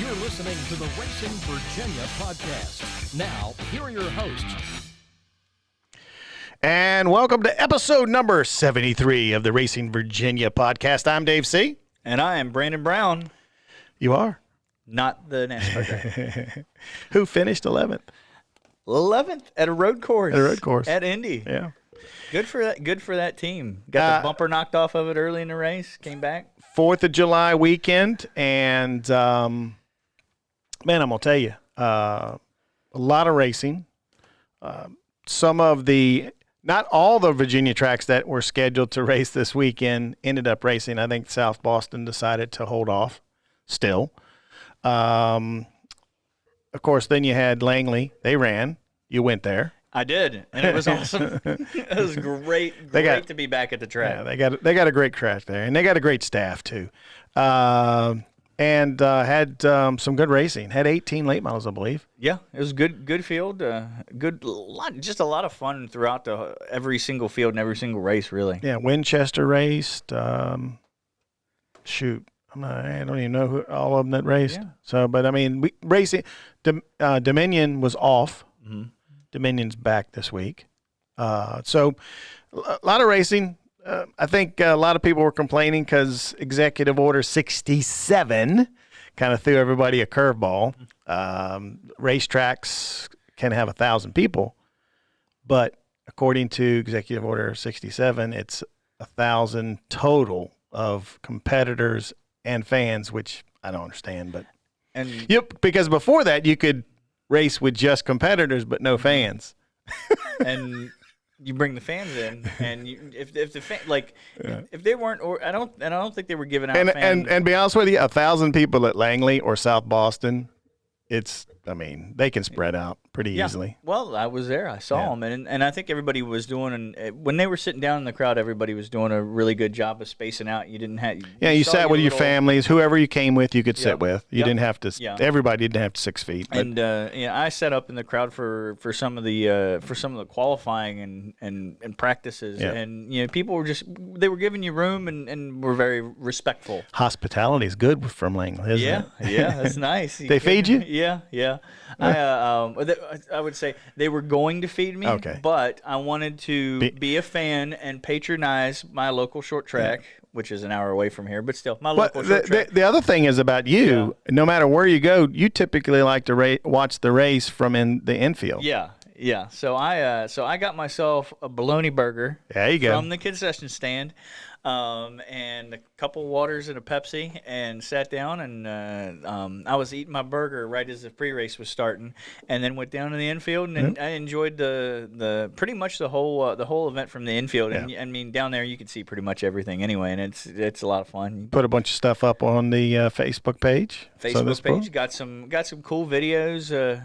You're listening to the Racing Virginia podcast. Now, here are your hosts. And welcome to episode number 73 of the Racing Virginia podcast. I'm Dave C. And I am Brandon Brown. You are? Not the NASCAR guy. Who finished 11th? 11th at a road course. At a road course. At Indy. Yeah. Good for that team. Got the bumper knocked off of it early in the race. Came back. 4th of July weekend. And, man, I'm going to tell you, a lot of racing. Some of the, not all the Virginia tracks that were scheduled to race this weekend ended up racing. I think South Boston decided to hold off still. Of course, then you had Langley. They ran. You went there. I did, and it was awesome. It was great to be back at the track. Yeah, they got a great track there, and they got a great staff too, and had some good racing. Had 18 late models, I believe. Yeah, it was good field. Just a lot of fun throughout every single field and every single race, really. Yeah, Winchester raced. I don't even know who all of them that raced. Yeah. So, but I mean, racing. Dominion was off. Mm-hmm. Dominion's back this week. So a lot of racing. I think a lot of people were complaining because Executive Order 67 kind of threw everybody a curveball. Racetracks can have 1,000 people, but according to Executive Order 67, it's 1,000 total of competitors and fans, which I don't understand. But yep, because before that you could race with just competitors but no fans. And you bring the fans in, and if they weren't, or I don't think they were giving out fans. And be honest with you, 1,000 people at Langley or South Boston, they can spread out pretty easily. Well, I was there. I saw them, and I think everybody was doing. And when they were sitting down in the crowd, everybody was doing a really good job of spacing out. You didn't have. You sat with your families, whoever you came with, you could sit with. You didn't have to. Yeah. Everybody didn't have to 6 feet. But. And I sat up in the crowd for some of the qualifying and practices, and people they were giving you room and were very respectful. Hospitality is good from Langley, isn't it? Yeah, that's nice. They feed you? Yeah. I would say they were going to feed me, but I wanted to be a fan and patronize my local short track, which is an hour away from here, but still, my local short track. The other thing is about you, no matter where you go, you typically like to watch the race from in the infield. Yeah. So I got myself a bologna burger from the concession stand. And a couple waters and a Pepsi, and sat down, and I was eating my burger right as the pre-race was starting, and then went down to the infield, and I enjoyed the pretty much the whole event from the infield. And I mean, down there you can see pretty much everything anyway, and it's a lot of fun. Put a bunch of stuff up on the Facebook page. Got some cool videos.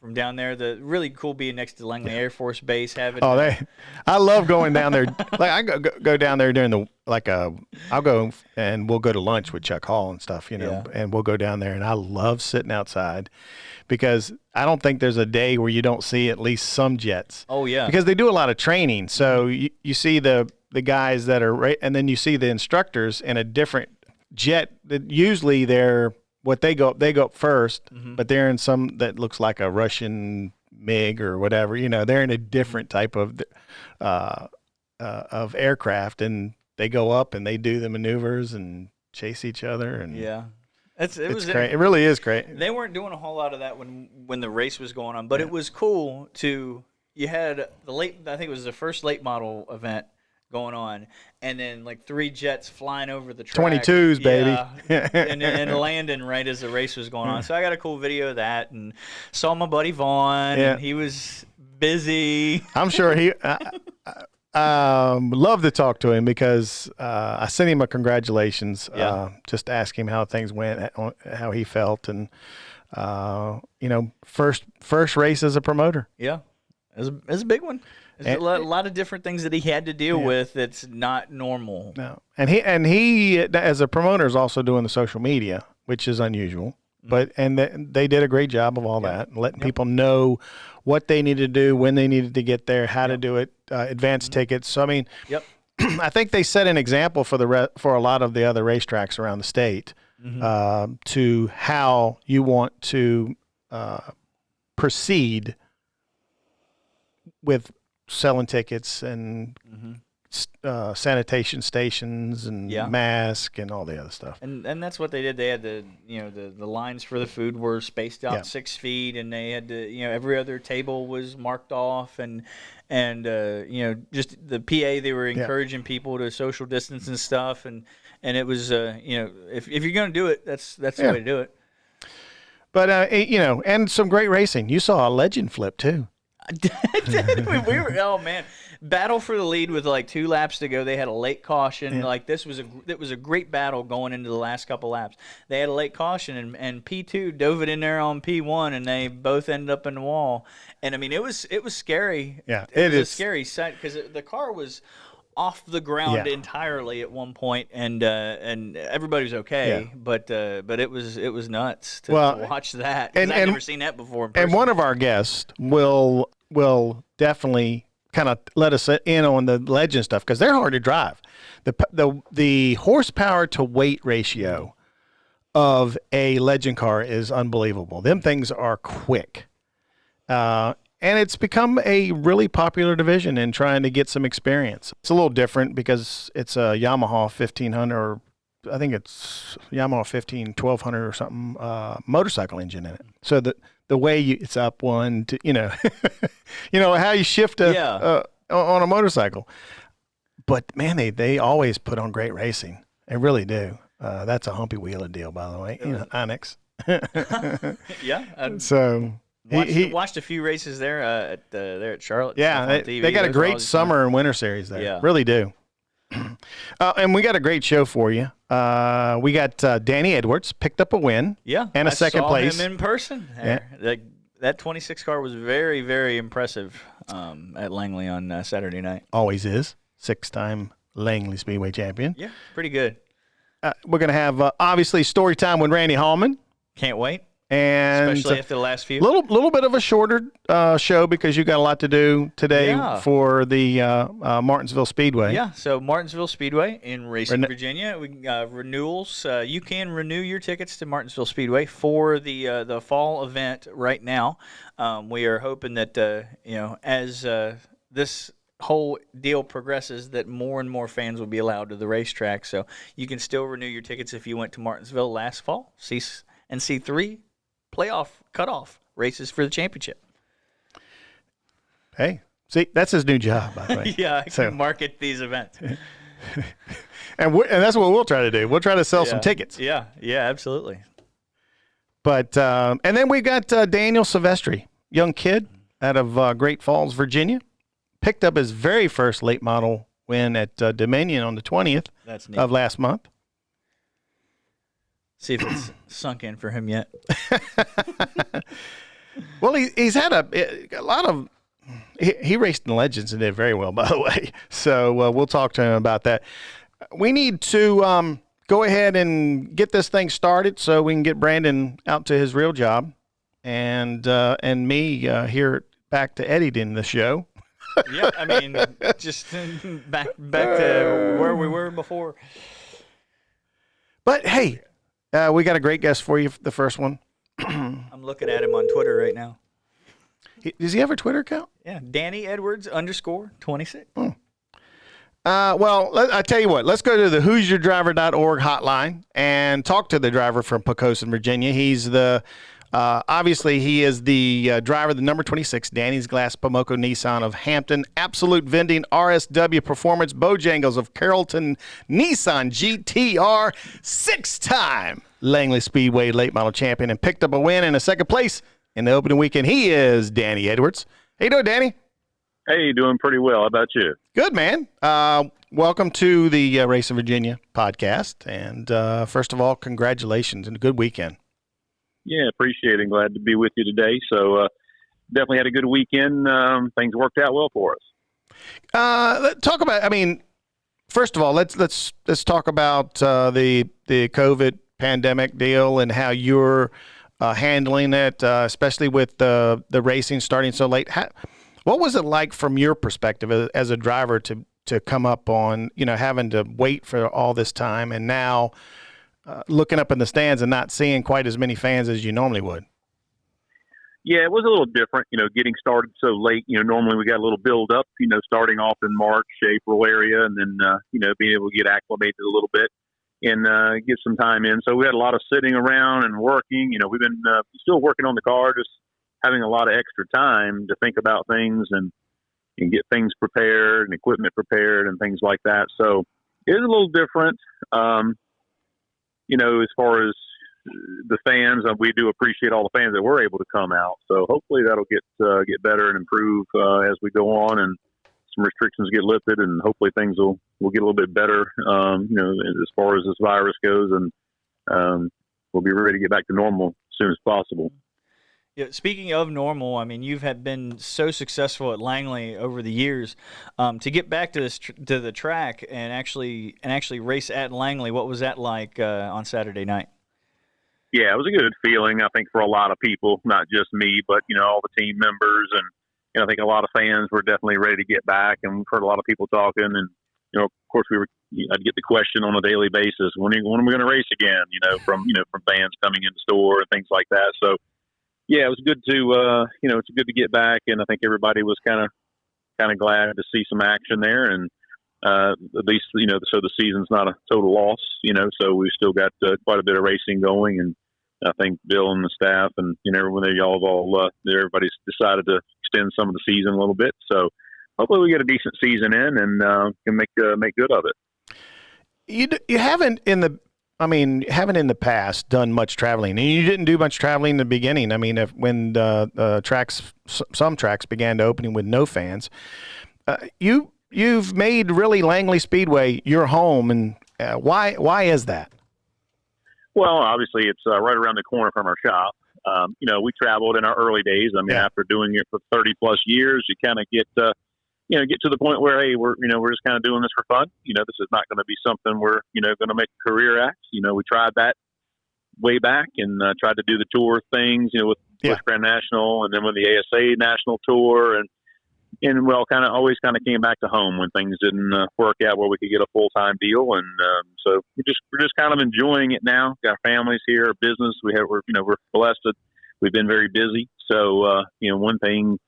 From down there, the really cool being next to Langley Air Force Base. I love going down there. Like I go down there during I'll go and we'll go to lunch with Chuck Hall and stuff, and we'll go down there, and I love sitting outside because I don't think there's a day where you don't see at least some jets. Oh yeah, because they do a lot of training, so you see the guys that are and then you see the instructors in a different jet that usually they're. What they go up first, but they're in some that looks like a Russian MiG or whatever. They're in a different type of aircraft, and they go up and they do the maneuvers and chase each other. And it's great. It really is great. They weren't doing a whole lot of that when the race was going on, but it was cool to. You had I think it was the first late model event going on, and then like 3 jets flying over the track. 22s, baby. and landing right as the race was going on. So I got a cool video of that, and saw my buddy Vaughn, and he was busy. I'm sure he love to talk to him because I sent him a congratulations, just to ask him how things went, how he felt, and first race as a promoter. Yeah, it was a big one. There's a lot of different things that he had to deal with that's not normal. No, and he as a promoter is also doing the social media, which is unusual. But they did a great job of all that, letting people know what they needed to do, when they needed to get there, how to do it, advance tickets. So I mean, I think they set an example for a lot of the other racetracks around the state to how you want to proceed with selling tickets and sanitation stations and mask and all the other stuff. And that's what they did. They had the lines for the food were spaced out 6 feet, and they had to, every other table was marked off, and just the PA, they were encouraging people to social distance and stuff, and it was if you're going to do it, that's the way to do it. But and some great racing. You saw a legend flip too. we were, oh man, battle for the lead with like 2 laps to go. They had a late caution. Like it was a great battle going into the last couple laps. They had a late caution, and P2 dove it in there on P1, and they both ended up in the wall. And I mean, it was scary. Yeah, it was a scary sight because the car was off the ground entirely at one point, and everybody was okay, but it was nuts to watch that. And I've never seen that before in person. And one of our guests will definitely kind of let us in on the legend stuff because they're hard to drive. The horsepower to weight ratio of a legend car is unbelievable. Them things are quick. And it's become a really popular division in trying to get some experience. It's a little different because it's a Yamaha 1500, or I think it's Yamaha 1200 or something, motorcycle engine in it. So the way it's up one to, how you shift on a motorcycle. But man, they always put on great racing. They really do. That's a humpy wheeler deal, by the way. Onyx. So. Watched a few races there there at Charlotte. Yeah, they got a great summer and winter series there. Yeah. Really do. And we got a great show for you. We got Danny Edwards picked up a win. Yeah, and a second place. I saw him in person. Yeah. That 26 car was very, very impressive at Langley on Saturday night. Always is. 6-time Langley Speedway champion. Yeah, pretty good. We're going to have, obviously, story time with Randy Hallman. Can't wait. And especially after the last few. Little bit of a shorter show because you got a lot to do today for the Martinsville Speedway. Yeah, so Martinsville Speedway in Racing, Virginia. We renewals. You can renew your tickets to Martinsville Speedway for the fall event right now. We are hoping that as this whole deal progresses, that more and more fans will be allowed to the racetrack. So you can still renew your tickets if you went to Martinsville last fall. C3 playoff cutoff races for the championship. Hey, see, that's his new job, by the way. Yeah, I can market these events. and that's what we'll try to do. We'll try to sell some tickets. Yeah, absolutely. But and then we got Daniel Silvestri, young kid out of Great Falls, Virginia. Picked up his very first late model win at Dominion on the 20th of last month. See if it's sunk in for him yet. Well, he's had a lot of – he raced in Legends and did very well, by the way. So we'll talk to him about that. We need to go ahead and get this thing started so we can get Brandon out to his real job and me here back to editing the show. Yeah, I mean, just back to where we were before. But, hey – we got a great guest for you, the first one. I'm looking at him on Twitter right now. Does he have a Twitter account? Yeah, Danny Edwards _26. Well, I tell you what, let's go to the who'syourdriver.org hotline and talk to the driver from Poquoson, Virginia. He's obviously he is the driver, the number 26, Danny's Glass Pomoco Nissan of Hampton, Absolute Vending, RSW Performance, Bojangles of Carrollton, Nissan GTR, 6-time Langley Speedway late model champion, and picked up a win and a second place in the opening weekend. He is Danny Edwards. How you doing, Danny? Hey, doing pretty well. How about you? Good, man. Welcome to the Racing Virginia podcast. And first of all, congratulations and a good weekend. Yeah, appreciate it. Glad to be with you today. So definitely had a good weekend. Things worked out well for us. Let's talk about, first of all, let's talk about the COVID pandemic deal and how you're handling it, especially with the racing starting so late. What was it like from your perspective as a driver to come up on, having to wait for all this time and now looking up in the stands and not seeing quite as many fans as you normally would. Yeah, it was a little different, getting started so late. Normally we got a little build up, starting off in March, April area, and then, being able to get acclimated a little bit and get some time in. So we had a lot of sitting around and working. We've been still working on the car, just having a lot of extra time to think about things and get things prepared and equipment prepared and things like that. So it is a little different, as far as the fans. We do appreciate all the fans that were able to come out. So hopefully that'll get better and improve as we go on and some restrictions get lifted, and hopefully things will get a little bit better, as far as this virus goes, and we'll be ready to get back to normal as soon as possible. Yeah, speaking of normal, I mean, you've been so successful at Langley over the years. To get back to the track and actually race at Langley, what was that like on Saturday night? Yeah, it was a good feeling, I think, for a lot of people, not just me, but, all the team members. And, I think a lot of fans were definitely ready to get back. And we've heard a lot of people talking. And, of course, I'd get the question on a daily basis, when are we going to race again, from fans coming in the store and things like that. So, yeah, it was good to, it's good to get back. And I think everybody was kind of glad to see some action there. And at least, so the season's not a total loss, so we've still got quite a bit of racing going. And I think Bill and the staff and, everyone there, everybody's decided to extend some of the season a little bit. So hopefully we get a decent season in and can make good of it. You haven't in the past done much traveling, and you didn't do much traveling in the beginning. I mean, when some tracks began to opening with no fans, you've made really Langley Speedway your home, and why is that? Well, obviously it's right around the corner from our shop. We traveled in our early days. I mean, after doing it for 30 plus years, you kind of get to the point where, hey, we're just kind of doing this for fun. This is not going to be something we're, going to make a career at. We tried that way back and tried to do the tour things, with Busch Grand National and then with the ASA National Tour and always came back to home when things didn't work out where we could get a full-time deal. And so we're just kind of enjoying it now. Got our families here, our business. We're blessed that we've been very busy. So, one thing,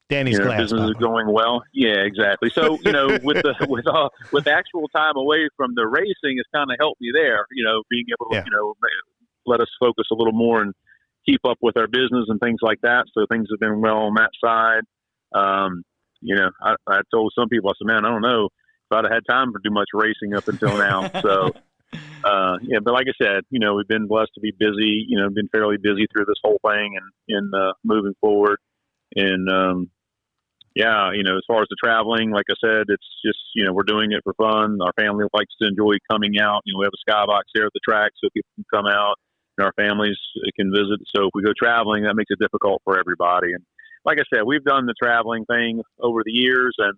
Danny's glass business is going well. Yeah, exactly. So, with actual time away from the racing has kind of helped me there, being able to, let us focus a little more and keep up with our business and things like that. So things have been well on that side. I told some people, I said, man, I don't know if I'd have had time to do much racing up until now. So, but like I said, we've been blessed to be busy, been fairly busy through this whole thing and moving forward. And, as far as the traveling, like I said, it's just, we're doing it for fun. Our family likes to enjoy coming out. We have a skybox there at the track so people can come out and our families can visit. So if we go traveling, that makes it difficult for everybody. And, like I said, we've done the traveling thing over the years, and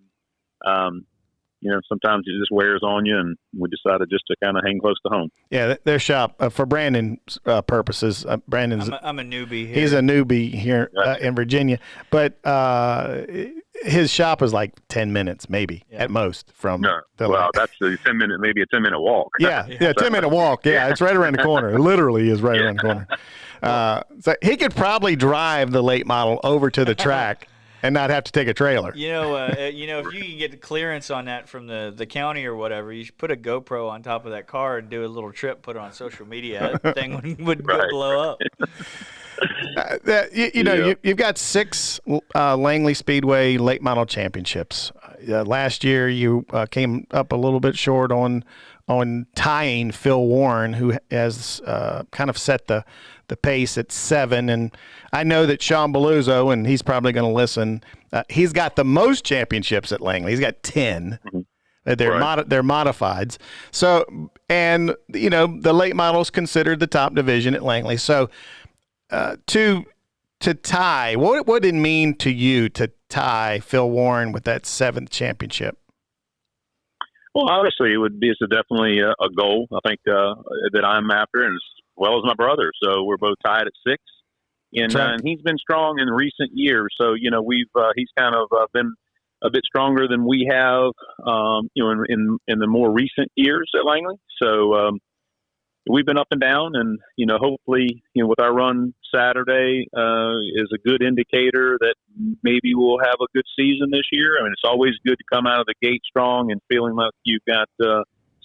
sometimes it just wears on you, and we decided just to kind of hang close to home. Yeah, their shop for Brandon's purposes. Brandon's I'm a newbie here. He's a newbie here in Virginia, but his shop is like 10 minutes, maybe at most from. That's a 10-minute, maybe a 10-minute walk. 10-minute walk. Yeah, it's right around the corner. It literally is right around the corner. So he could probably drive the late model over to the track and not have to take a trailer. If you can get the clearance on that from the county or whatever, you should put a GoPro on top of that car and do a little trip, put it on social media. That thing would blow up. You've got 6 Langley Speedway late model championships. Last year, you came up a little bit short on tying Phil Warren, who has kind of set the pace at 7. And I know that Sean Beluzzo, and he's probably going to listen, he's got the most championships at Langley. He's got 10. Mm-hmm. They're modifieds. So, and the late model is considered the top division at Langley. So, to tie, what would it mean to you to tie Phil Warren with that 7th championship? Well, obviously, it's definitely a goal, I think, that I'm after, and as well as my brother. So we're both tied at 6. And he's been strong in recent years. So, he's kind of been a bit stronger than we have, in the more recent years at Langley. So, we've been up and down, and hopefully, with our run Saturday is a good indicator that maybe we'll have a good season this year. I mean, it's always good to come out of the gate strong and feeling like you've got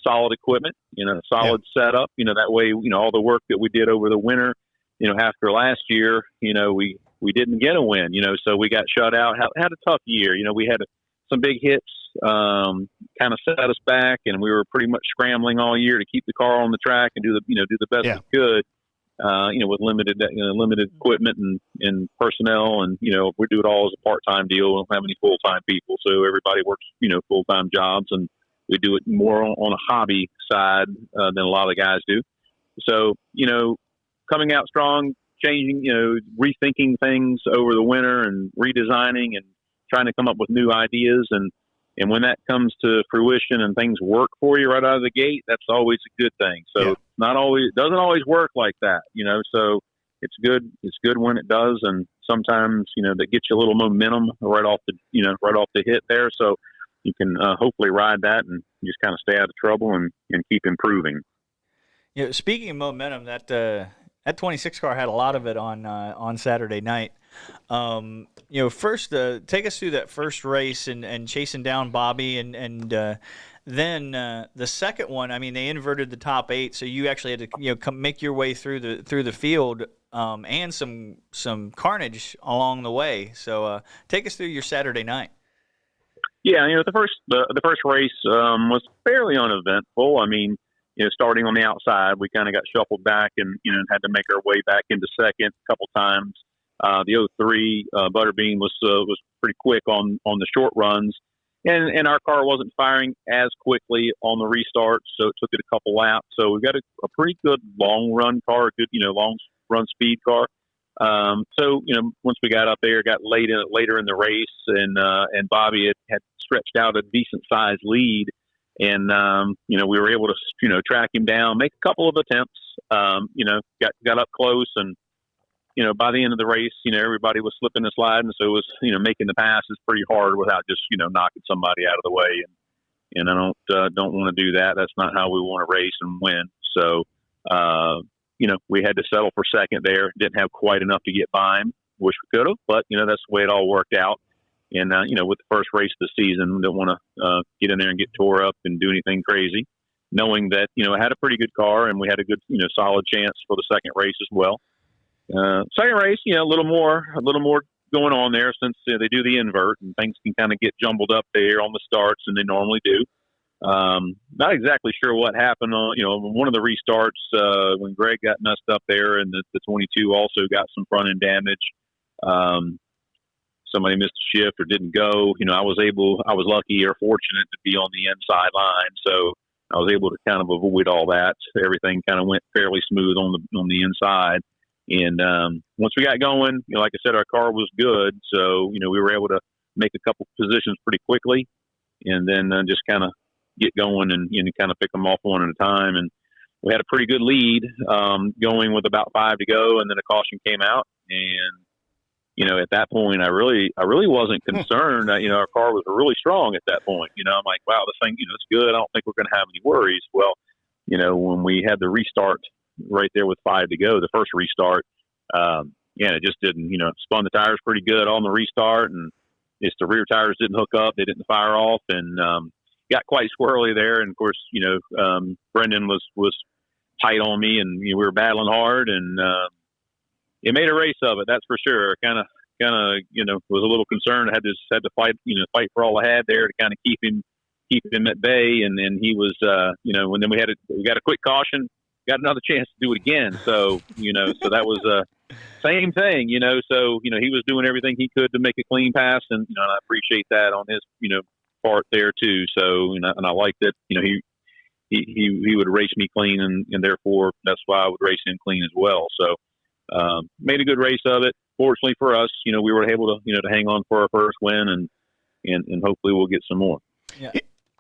solid equipment, solid setup. That way, all the work that we did over the winter, after last year, we didn't get a win, so we got shut out. Had a tough year. We had some big hits, kind of set us back, and we were pretty much scrambling all year to keep the car on the track and do the best we could, with limited equipment and personnel, and we do it all as a part-time deal. We don't have any full-time people, so everybody works full-time jobs, and we do it more on a hobby side than a lot of the guys do. So coming out strong, changing, rethinking things over the winter and redesigning and trying to come up with new ideas. And when that comes to fruition and things work for you right out of the gate, that's always a good thing. So it doesn't always work like that, so it's good. It's good when it does. And sometimes, that gets you a little momentum right off the hit there. So you can hopefully ride that and just kind of stay out of trouble and keep improving. Speaking of momentum, that 26 car had a lot of it on Saturday night. First, take us through that first race and chasing down Bobby, and then the second one. I mean, they inverted the top 8, so you actually had to make your way through the field, and some carnage along the way. So take us through your Saturday night. Yeah, the first race was fairly uneventful. I mean, starting on the outside, we kind of got shuffled back and had to make our way back into second a couple times. The 03 Butterbean was pretty quick on the short runs, and our car wasn't firing as quickly on the restart, so it took it a couple laps. So we got a pretty good long run car, a good long run speed car. So once we got up there, got later in the race, and Bobby had stretched out a decent sized lead. And, we were able to, track him down, make a couple of attempts, got up close, and, by the end of the race, everybody was slipping and sliding. So it was, making the passes pretty hard without just, knocking somebody out of the way. And I don't want to do that. That's not how we want to race and win. So, we had to settle for second there. Didn't have quite enough to get by him. Wish we could have, but, that's the way it all worked out. And, with the first race of the season, we don't want to get in there and get tore up and do anything crazy, knowing that, I had a pretty good car and we had a good, solid chance for the second race as well. Second race, a little more going on there since they do the invert and things can kind of get jumbled up there on the starts, and they normally do. Not exactly sure what happened on, one of the restarts when Greg got messed up there, and the 22 also got some front end damage. Somebody missed a shift or didn't go. I was lucky or fortunate to be on the inside line, so I was able to kind of avoid all that. Everything kind of went fairly smooth on the inside. And once we got going, like I said, our car was good, so we were able to make a couple positions pretty quickly, and then just kind of get going and kind of pick them off one at a time. And we had a pretty good lead going with about 5 to go, and then a caution came out. And at that point, I really wasn't concerned. Our car was really strong at that point. I'm like, wow, this thing, it's good. I don't think we're going to have any worries. Well, when we had the restart right there with 5 to go, the first restart, it just didn't, spun the tires pretty good on the restart, and it's the rear tires didn't hook up, they didn't fire off, and got quite squirrely there. And of course, Brendan was tight on me, and we were battling hard, and it made a race of it, that's for sure. Kind of, was a little concerned. I had to fight for all I had there to kind of keep him at bay. And then he was, and then we got a quick caution, got another chance to do it again. So, so that was same thing, so, he was doing everything he could to make a clean pass. And, and I appreciate that on his, part there too. So, and I like that, he would race me clean, and therefore that's why I would race him clean as well. So, made a good race of it. Fortunately for us, we were able to, to hang on for our first win, and hopefully we'll get some more. Yeah.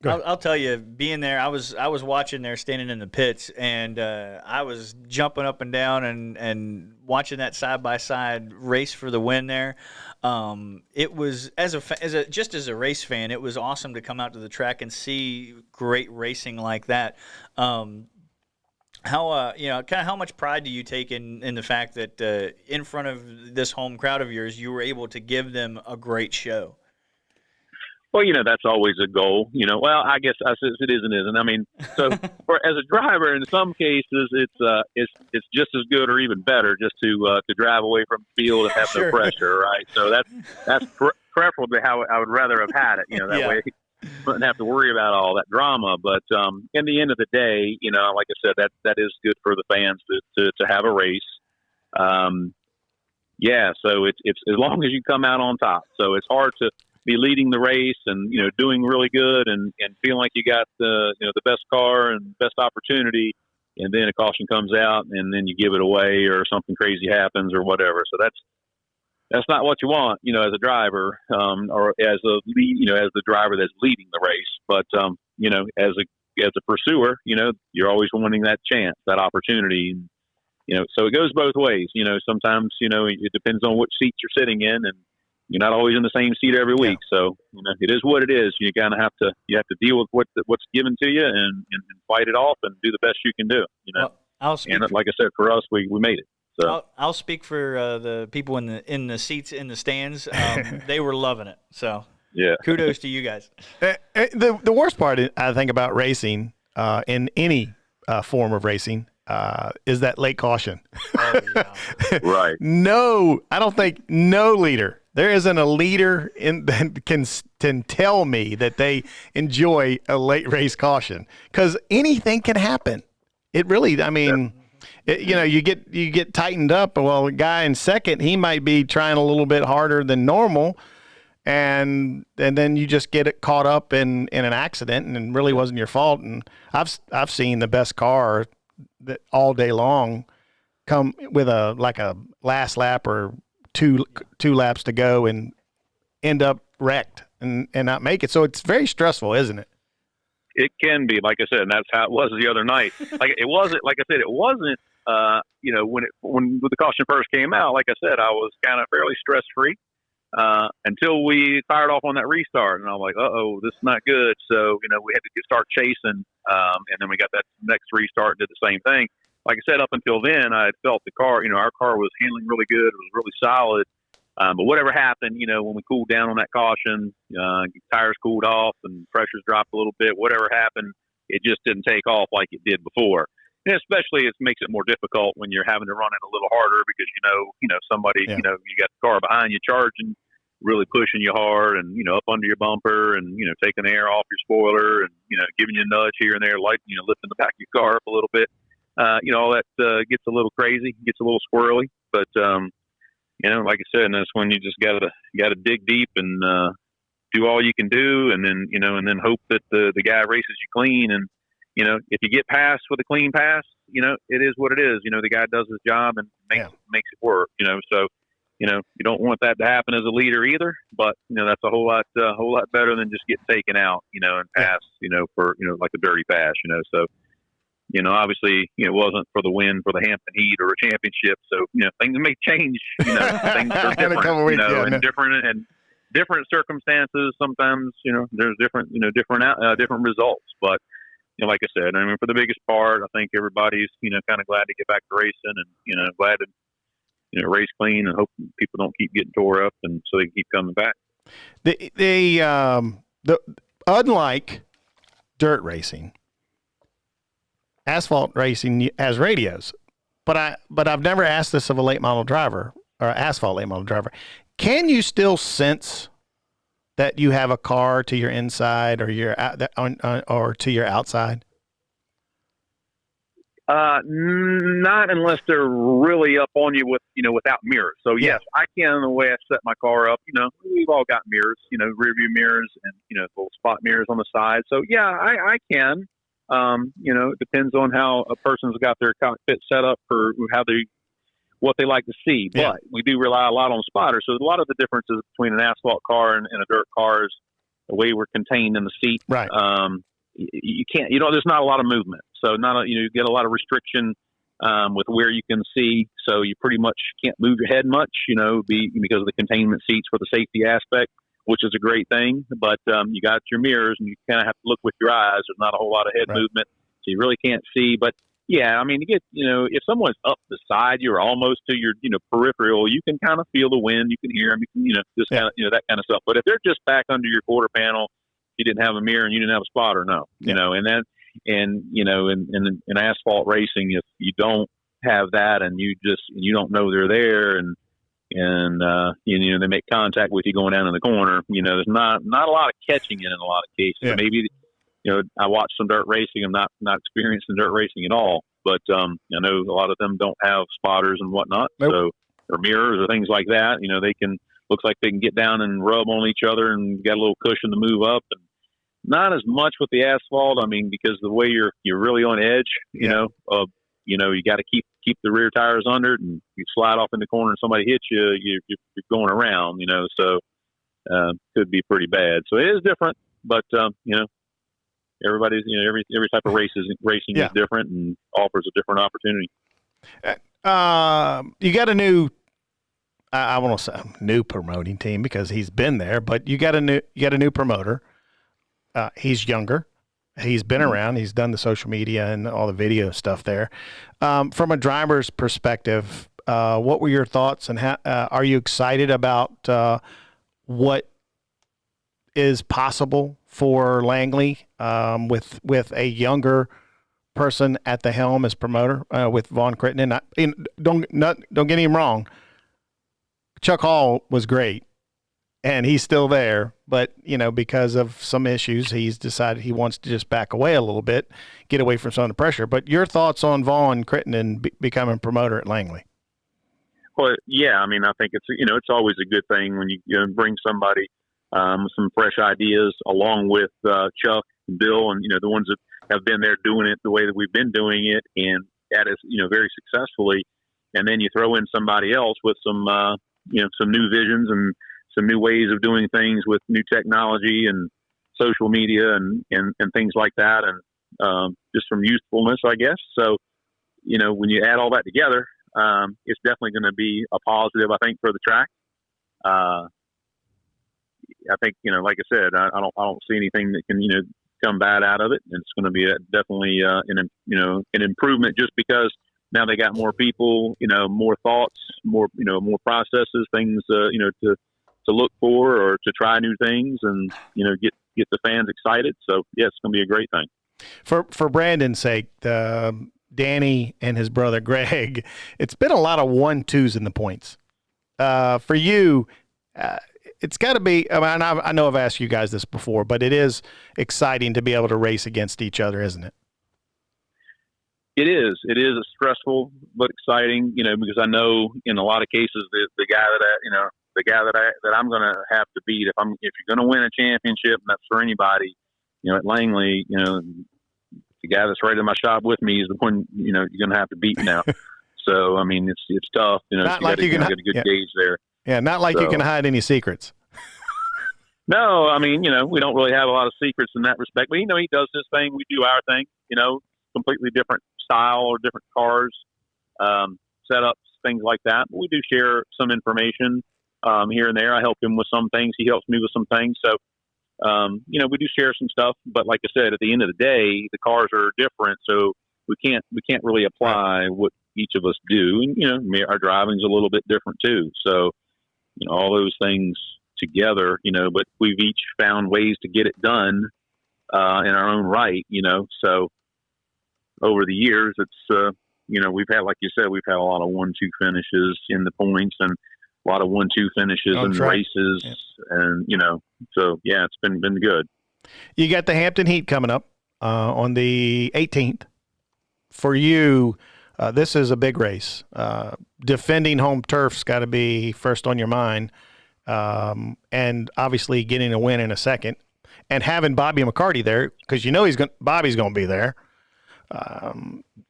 I'll tell you, being there, I was watching there, standing in the pits, and I was jumping up and down and watching that side by side race for the win there. It was as a race fan, it was awesome to come out to the track and see great racing like that. How kind of how much pride do you take in the fact that in front of this home crowd of yours, you were able to give them a great show? Well, that's always a goal. Well, I guess it is and isn't. I mean, so as a driver, in some cases, it's just as good or even better just to drive away from the field and have no pressure, right? So that's preferably how I would rather have had it. That way. Wouldn't have to worry about all that drama, but in the end of the day, like I said, that is good for the fans to have a race. So it's as long as you come out on top. So it's hard to be leading the race and doing really good and feeling like you got the best car and best opportunity, and then a caution comes out and then you give it away or something crazy happens or whatever. So that's not what you want, as a driver, or as a lead, as the driver that's leading the race. But as a pursuer, you're always wanting that chance, that opportunity. So it goes both ways. Sometimes it depends on which seat you're sitting in, and you're not always in the same seat every week. So it is what it is. You kind of have to deal with what's given to you and fight it off and do the best you can do. Well, and like I said, for us, we made it. So I'll speak for the people in the seats in the stands. They were loving it. So kudos to you guys. The worst part I think about racing in any form of racing is that late caution. Oh, yeah. Right. No, I don't think no leader. There isn't a leader that can tell me that they enjoy a late race caution, because anything can happen. It really, I mean. You get tightened up. Well, the guy in second, he might be trying a little bit harder than normal, and then you just get it caught up in an accident, and it really wasn't your fault. And I've seen the best car that all day long come with a last lap or two laps to go and end up wrecked and not make it. So it's very stressful, isn't it? It can be, like I said, and that's how it was the other night. It wasn't when the caution first came out, like I said, I was kind of fairly stress free until we fired off on that restart, and I'm like, this is not good. So we had to start chasing, and then we got that next restart and did the same thing. Like I said, up until then, I had felt the car. Our car was handling really good. It was really solid. But whatever happened, when we cooled down on that caution, tires cooled off and pressures dropped a little bit. Whatever happened, it just didn't take off like it did before. And especially, it makes it more difficult when you're having to run it a little harder because somebody, you got the car behind you charging, really pushing you hard, and up under your bumper, and taking the air off your spoiler, and giving you a nudge here and there, like lifting the back of your car up a little bit. All that gets a little crazy, gets a little squirrely, but. Like I said, and that's when you just gotta dig deep and do all you can do, and then hope that the guy races you clean. And if you get past with a clean pass, it is what it is. The guy does his job and makes it work. So you don't want that to happen as a leader either. But that's a whole lot better than just getting taken out, and pass, for like a dirty pass, So. Obviously, it wasn't for the win for the Hampton Heat or a championship. So, things may change. Things are different, and different circumstances. Sometimes, there's different results. But, like I said, for the biggest part, I think everybody's, kind of glad to get back to racing and, glad to, race clean and hope people don't keep getting tore up and so they can keep coming back. The unlike dirt racing, asphalt racing has radios, but I've never asked this of a late model driver or asphalt late model driver. Can you still sense that you have a car to your inside or or to your outside? Not unless they're really up on you without mirrors. So yes, I can. The way I set my car up, we've all got mirrors, rear view mirrors and little spot mirrors on the side. So yeah, I can. It depends on how a person's got their cockpit set up for what they like to see. But we do rely a lot on spotters. So a lot of the differences between an asphalt car and a dirt car is the way we're contained in the seat. Right. You can't, there's not a lot of movement. So you get a lot of restriction with where you can see. So you pretty much can't move your head much, because of the containment seats for the safety aspect, which is a great thing. But you got your mirrors and you kind of have to look with your eyes. There's not a whole lot of head movement. So you really can't see. But Yeah, I mean, if someone's up beside you or almost to your, peripheral, you can kind of feel the wind. You can hear them. You can, just kind of, that kind of stuff. But if they're just back under your quarter panel, you didn't have a mirror and you didn't have a spotter, no. In asphalt racing, if you don't have that and you don't know they're there and they make contact with you going down in the corner, there's not a lot of catching in a lot of cases. Yeah. Maybe. I watch some dirt racing. I'm not experienced in dirt racing at all, but I know a lot of them don't have spotters and whatnot, Nope. or mirrors or things like that. Looks like they can get down and rub on each other and got a little cushion to move up. And not as much with the asphalt. I mean, because the way you're really on edge, you got to keep the rear tires under it, and you slide off in the corner and somebody hits you, you're going around. So could be pretty bad. So it is different, but everybody's, every type of racing is different and offers a different opportunity. You got a new, I want to say new promoting team because he's been there, but you got a new promoter. He's younger. He's been around. He's done the social media and all the video stuff there. From a driver's perspective, what were your thoughts, and how, are you excited about what is possible for Langley with a younger person at the helm as promoter with Vaughn Crittenden? Don't get him wrong. Chuck Hall was great, and he's still there, but because of some issues, he's decided he wants to just back away a little bit, get away from some of the pressure. But your thoughts on Vaughn Crittenden becoming promoter at Langley? Well, yeah, I mean, I think it's always a good thing when you bring somebody some fresh ideas along with Chuck and Bill and the ones that have been there doing it the way that we've been doing it, and that is very successfully. And then you throw in somebody else with some some new visions and some new ways of doing things with new technology and social media and things like that, and just from youthfulness, I guess. So when you add all that together, it's definitely going to be a positive, I think, for the track. I think, like I said, I don't see anything that can, come bad out of it. And it's going to be definitely an improvement just because now they got more people, more thoughts, more processes, things, to look for or to try new things and, get the fans excited. So yeah, it's going to be a great thing. For Brandon's sake, Danny and his brother Greg, it's been a lot of 1-2s in the points. For you, it's got to be, I know I've asked you guys this before, but it is exciting to be able to race against each other, isn't it? It is. It is stressful, but exciting, because I know in a lot of cases, the guy that I'm going to have to beat, if you're going to win a championship, and that's for anybody, at Langley, the guy that's right in my shop with me is the one, you're going to have to beat now. So, I mean, it's tough, Not like you can get a good gauge there. Yeah, not like you can hide any secrets. No, I mean, we don't really have a lot of secrets in that respect. But, he does his thing. We do our thing, completely different style or different cars, setups, things like that. But we do share some information here and there. I help him with some things. He helps me with some things. So, we do share some stuff. But like I said, at the end of the day, the cars are different. So we can't really apply what each of us do. And, our driving's a little bit different too. So, all those things together, but we've each found ways to get it done in our own right, so over the years, it's, we've had, like you said, we've had a lot of 1-2 finishes in the points and a lot of 1-2 finishes in races. Yeah. And, so yeah, it's been good. You got the Hampton Heat coming up on the 18th. For you, this is a big race. Defending home turf's got to be first on your mind, and obviously getting a win in a second, and having Bobby McCarty there because Bobby's going to be there,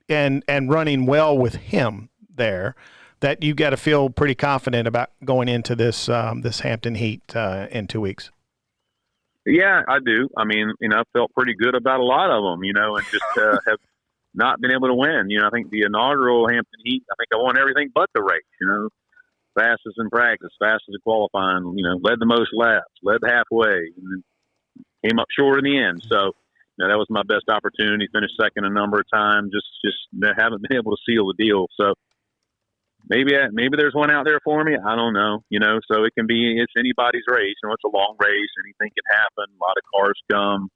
and running well with him there. That you got to feel pretty confident about going into this Hampton Heat in 2 weeks. Yeah, I do. I mean, I felt pretty good about a lot of them, and just have not been able to win. I think the inaugural Hampton Heat, I think I won everything but the race, fastest in practice, fastest in qualifying, led the most laps, led halfway, and came up short in the end. So, that was my best opportunity. Finished second a number of times. Just haven't been able to seal the deal. So maybe there's one out there for me. I don't know. So it's anybody's race. It's a long race. Anything can happen. A lot of cars come.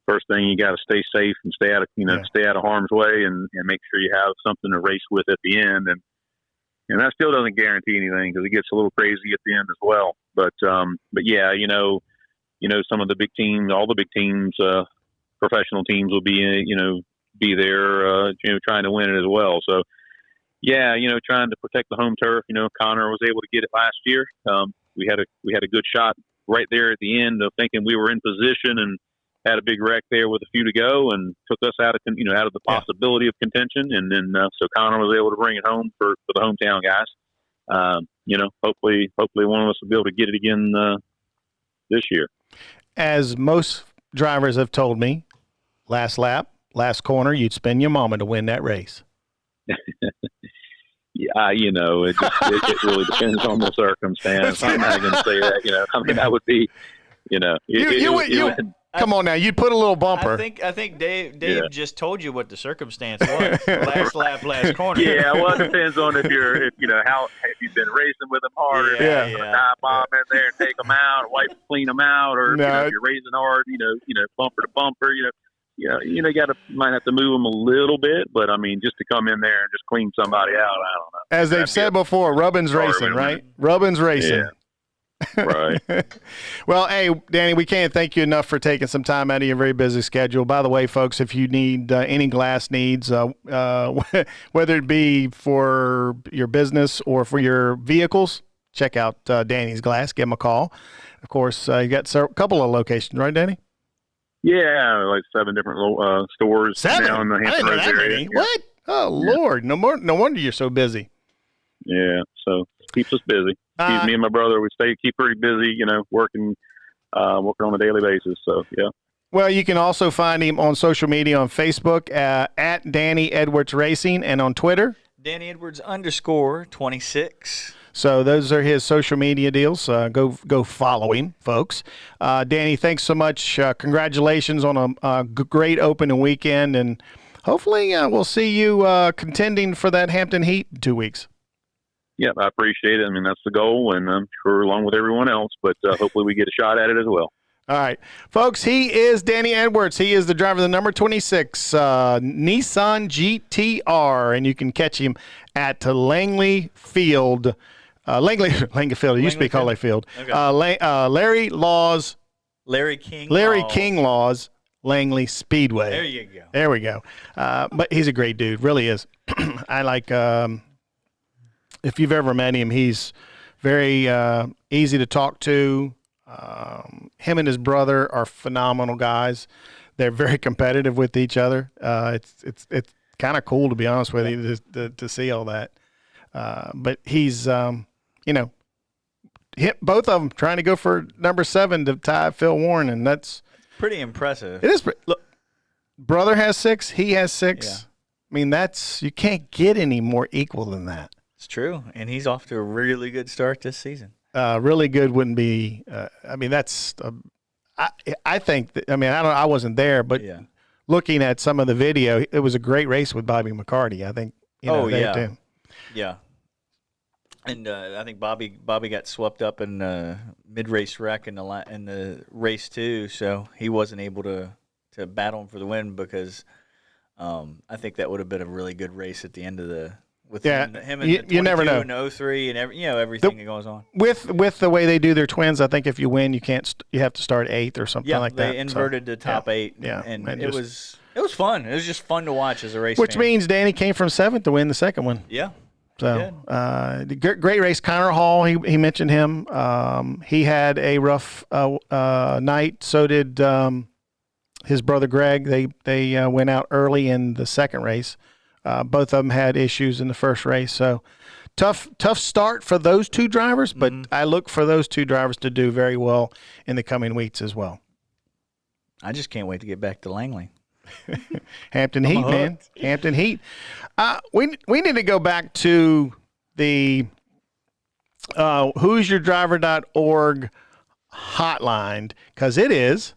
First thing, you got to stay safe and stay out of harm's way, and make sure you have something to race with at the end. And that still doesn't guarantee anything, because it gets a little crazy at the end as well. But yeah, some of the big teams, all the big teams, professional teams will be there, trying to win it as well. So yeah, trying to protect the home turf. Connor was able to get it last year. We had a good shot right there at the end of thinking we were in position, and had a big wreck there with a few to go, and took us out of the possibility of contention. And then so Connor was able to bring it home for the hometown guys. Hopefully one of us will be able to get it again this year. As most drivers have told me, last lap, last corner, you'd spin your mama to win that race. Yeah, it really depends on the circumstance. I'm not going to say that. That would be, come on now, you'd put a little bumper. I think Dave just told you what the circumstance was. Last lap, last corner. Yeah, well, it depends on if you've been racing with them hard, or yeah. Put a dive bomb in there and take them out, or clean them out, or if you're racing hard, bumper to bumper, might have to move them a little bit, but I mean, just to come in there and just clean somebody out, I don't know. As they've said before, Rubbin's racing, right? Rubbin's racing. Yeah. Right. Well, hey, Danny, we can't thank you enough for taking some time out of your very busy schedule. By the way, folks, if you need any glass needs, whether it be for your business or for your vehicles, check out Danny's Glass. Give him a call. Of course, you got a couple of locations, right, Danny? Yeah, like 7 different stores. 7? Now in the Hampton Roads area. Yeah. What? Oh, Lord. No wonder you're so busy. Yeah, so keeps us busy. Me and my brother, we keep pretty busy, working on a daily basis. So, yeah. Well, you can also find him on social media on Facebook at Danny Edwards Racing, and on Twitter, Danny Edwards _26. So those are his social media deals. Go follow him, folks. Danny, thanks so much. Congratulations on a great opening weekend, and hopefully we'll see you contending for that Hampton Heat in 2 weeks. Yeah, I appreciate it. I mean, that's the goal, and I'm sure along with everyone else, but hopefully we get a shot at it as well. All right. Folks, he is Danny Edwards. He is the driver of the number 26 Nissan GTR, and you can catch him at Langley Field. Langley Field. It used to be called Field. Okay. Larry King Laws Langley Speedway. There you go. There we go. But he's a great dude. Really is. I like if you've ever met him, he's very easy to talk to. Him and his brother are phenomenal guys. They're very competitive with each other. It's kind of cool, to be honest with you, to see all that. But he's, hit both of them trying to go for number 7 to tie Phil Warren, and that's pretty impressive. It is. Look, brother has 6, he has 6. Yeah. I mean, you can't get any more equal than that. It's true, and he's off to a really good start this season. Really good wouldn't be. I mean, that's. I think. I wasn't there, but looking at some of the video, it was a great race with Bobby McCarty. I think. Yeah. And I think Bobby got swept up in mid-race wreck in the race too, so he wasn't able to battle him for the win, because I think that would have been a really good race at the end of the. With him and the 22 never know. And 03 and everything that goes on. With the way they do their twins, I think if you win, you have to start 8th or something like that. Yeah, they inverted the top 8. Yeah, and it was fun. It was just fun to watch as a race. Which means Danny came from 7th to win the second one. Yeah. So great race. Connor Hall, he mentioned him. He had a rough night. So did his brother Greg. They went out early in the second race. Both of them had issues in the first race, so tough start for those two drivers, but I look for those two drivers to do very well in the coming weeks as well. I just can't wait to get back to Langley. Hampton Heat, man. Hampton Heat. We need to go back to the who'syourdriver.org hotline, because it is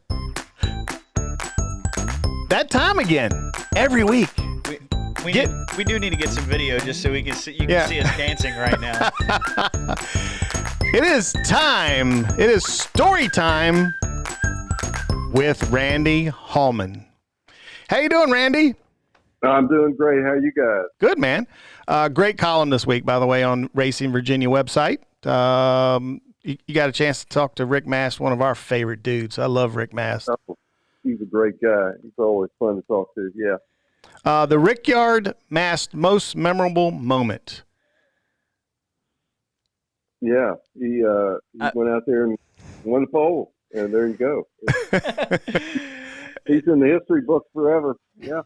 that time again, every week. We do need to get some video just so we can see, you can see us dancing right now. It is time. It is story time with Randy Hallman. How you doing, Randy? I'm doing great. How are you guys? Good, man. Great column this week, by the way, on Racing Virginia website. You got a chance to talk to Rick Mast, one of our favorite dudes. I love Rick Mast. Oh, he's a great guy. He's always fun to talk to. Yeah. The Rickyard Mast most memorable moment. Yeah, he went out there and won the pole, and there you go. He's in the history book forever. Yeah.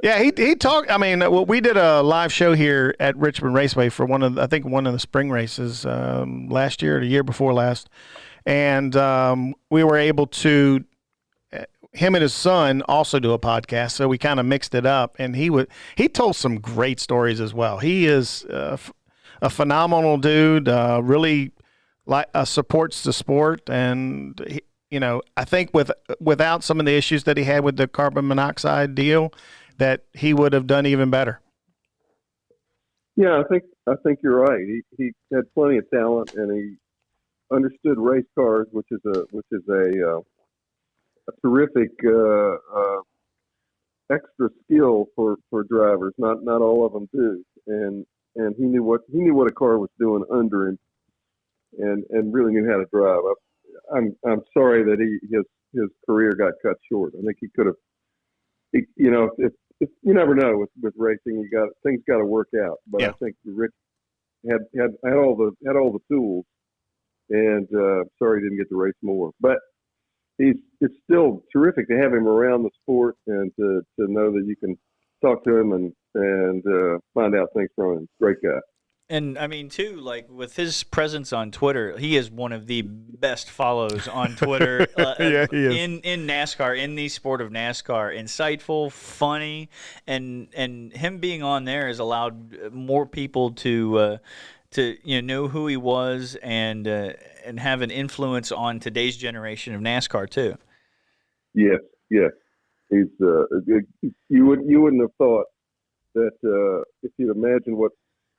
Yeah, he talked. I mean, we did a live show here at Richmond Raceway for one of the spring races last year or the year before last, and we were able to him and his son also do a podcast. So we kind of mixed it up, and he told some great stories as well. He is a phenomenal dude. Really supports the sport, and I think without some of the issues that he had with the carbon monoxide deal, that he would have done even better. Yeah, I think you're right. He had plenty of talent, and he understood race cars, which is a terrific extra skill for drivers. Not all of them do, and he knew what a car was doing under him, and really knew how to drive. I'm sorry that his career got cut short. I think he could have. If you never know with racing, things got to work out. But I think Rick had all the tools, and sorry he didn't get to race more. But it's still terrific to have him around the sport and to know that you can talk to him and find out things from him. Great guy. And I mean, too, like with his presence on Twitter, he is one of the best follows on Twitter yeah, he is. in NASCAR, in the sport of NASCAR. Insightful, funny, and him being on there has allowed more people to know who he was and have an influence on today's generation of NASCAR too. Yes. He's you wouldn't have thought that if you'd imagined what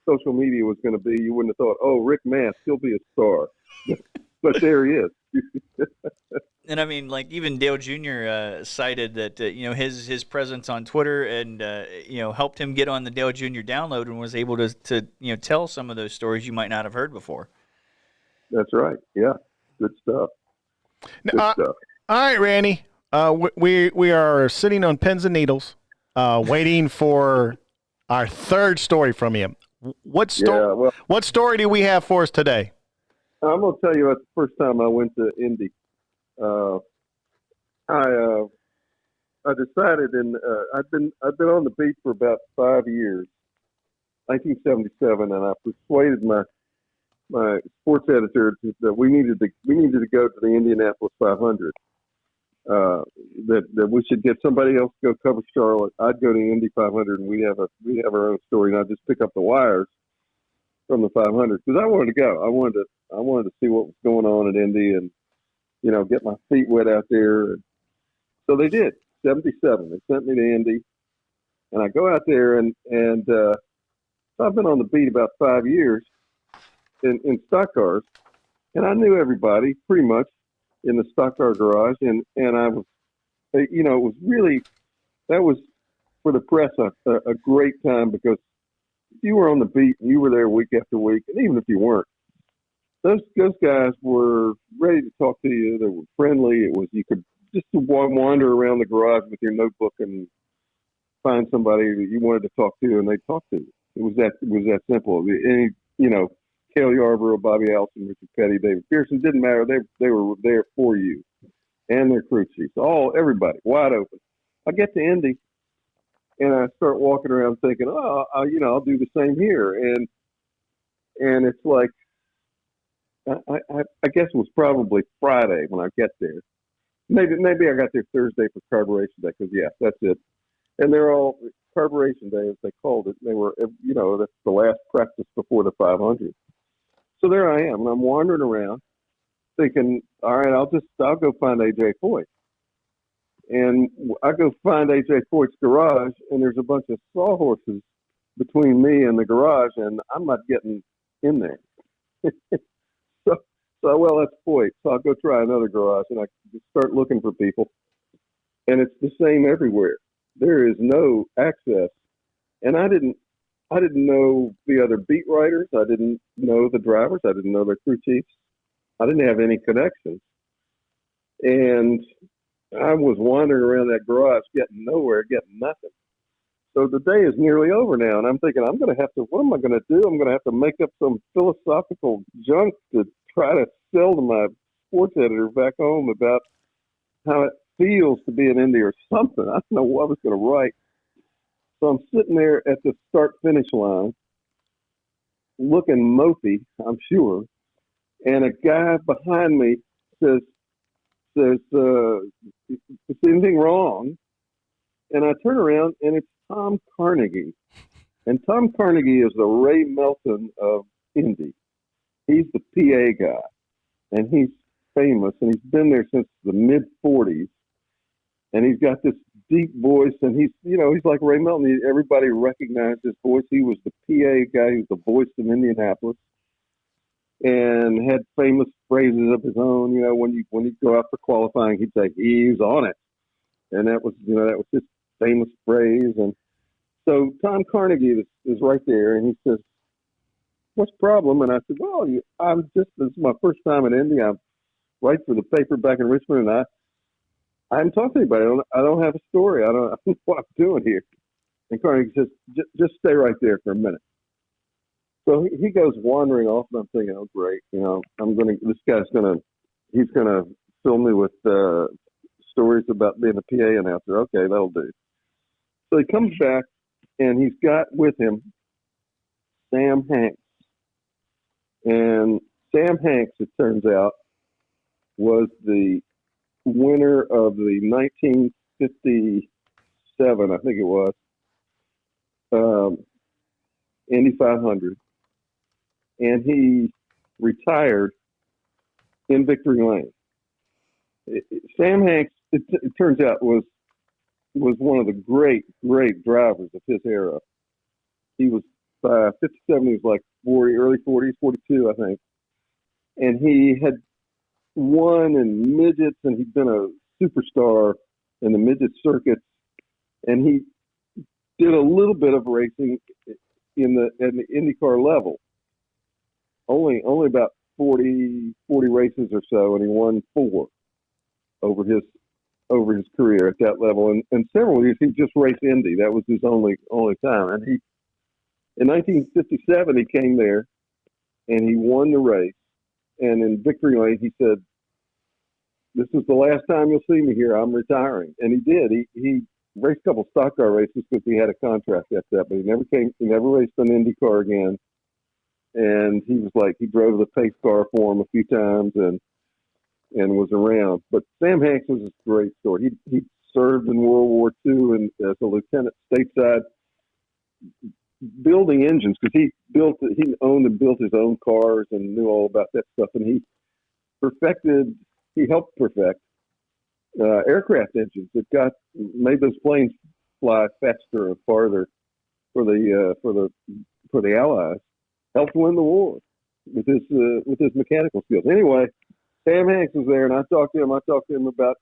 social media was going to be, you wouldn't have thought, oh, Rick Mast, he'll be a star. But there he is. And I mean, like even Dale Jr. Cited that his presence on Twitter and helped him get on the Dale Jr. download and was able to tell some of those stories you might not have heard before. That's right. Yeah, good stuff. All right, Randy. We are sitting on pins and needles, waiting for our third story from you. What story do we have for us today? I'm going to tell you about the first time I went to Indy. I decided, and I've been on the beat for about 5 years, 1977, and I persuaded my sports editor that we needed to go to the Indianapolis 500. That we should get somebody else to go cover Charlotte. I'd go to the Indy 500, and we'd have our own story, and I'd just pick up the wires from the 500 because I wanted to go. I wanted to see what was going on at Indy, and get my feet wet out there. So they did. 77. They sent me to Indy, and I go out there, and so I've been on the beat about 5 years in stock cars, and I knew everybody pretty much in the stock car garage, and I was, it was really, that was for the press a great time because you were on the beat and you were there week after week, and even if you weren't, those guys were ready to talk to you. They were friendly. It was, you could just wander around the garage with your notebook and find somebody that you wanted to talk to, and they'd talk to you. It was that simple. Any, Cale Yarborough, Bobby Allison, Richard Petty, David Pearson, didn't matter. They were there for you and their crew chiefs. Everybody, wide open. I get to Indy, and I start walking around thinking, I'll do the same here. And it's like, I guess it was probably Friday when I get there. Maybe I got there Thursday for carburation day because, that's it. And they're all carburation day, as they called it. They were, that's the last practice before the 500. So there I am, and I'm wandering around thinking, all right, I'll go find AJ Foyt. And I go find AJ Foyt's garage, and there's a bunch of sawhorses between me and the garage, and I'm not getting in there. So well, that's Foyt. So I'll go try another garage, and I just start looking for people. And it's the same everywhere. There is no access. And I didn't know the other beat writers. I didn't know the drivers. I didn't know their crew chiefs. I didn't have any connections. And I was wandering around that garage, getting nowhere, getting nothing. So the day is nearly over now, and I'm thinking, what am I going to do? I'm going to have to make up some philosophical junk to try to sell to my sports editor back home about how it feels to be an Indy or something. I don't know what I was going to write. So I'm sitting there at the start-finish line, looking mopey, I'm sure, and a guy behind me says, "Is anything wrong?" And I turn around, and it's Tom Carnegie. And Tom Carnegie is the Ray Melton of Indy. He's the PA guy, and he's famous, and he's been there since the mid-'40s. And he's got this deep voice, and he's like Ray Melton. Everybody recognized his voice. He was the PA guy. He was the voice of Indianapolis, and had famous phrases of his own. You know, when you go out for qualifying, he'd say, "He's on it," and that was his famous phrase. And so Tom Carnegie is right there, and he says, "What's the problem?" And I said, "Well, this is my first time in Indy. I write for the paper back in Richmond, and I haven't talked to anybody. I don't have a story. I don't know what I'm doing here." And Carnegie says, "Just stay right there for a minute." So he goes wandering off, and I'm thinking, "Oh, great. This guy's he's going to fill me with stories about being a PA announcer. Okay, that'll do." So he comes back, and he's got with him Sam Hanks. And Sam Hanks, it turns out, was the winner of the 1957, I think it was, Indy 500. And he retired in Victory Lane. Sam Hanks, it turns out, was one of the great drivers of his era. He was 57, he was like 40, early 40s, 42, I think. And he had won in midgets, and he'd been a superstar in the midget circuits. And he did a little bit of racing in the IndyCar level. Only about 40 races or so, and he won 4 over his career at that level. And several years he just raced Indy. That was his only time. And in 1957 he came there and he won the race. And in Victory Lane he said, "This is the last time you'll see me here. I'm retiring." And he did. He raced a couple stock car races because he had a contract after that, but he never raced an IndyCar again. And he drove the pace car for him a few times and was around. But Sam Hanks was a great story. He served in World War II and as a lieutenant stateside, building engines, because he owned and built his own cars and knew all about that stuff. And he helped perfect aircraft engines that made those planes fly faster and farther for the Allies. Helped win the war with his mechanical skills. Anyway, Sam Hanks was there, and I talked to him. I talked to him about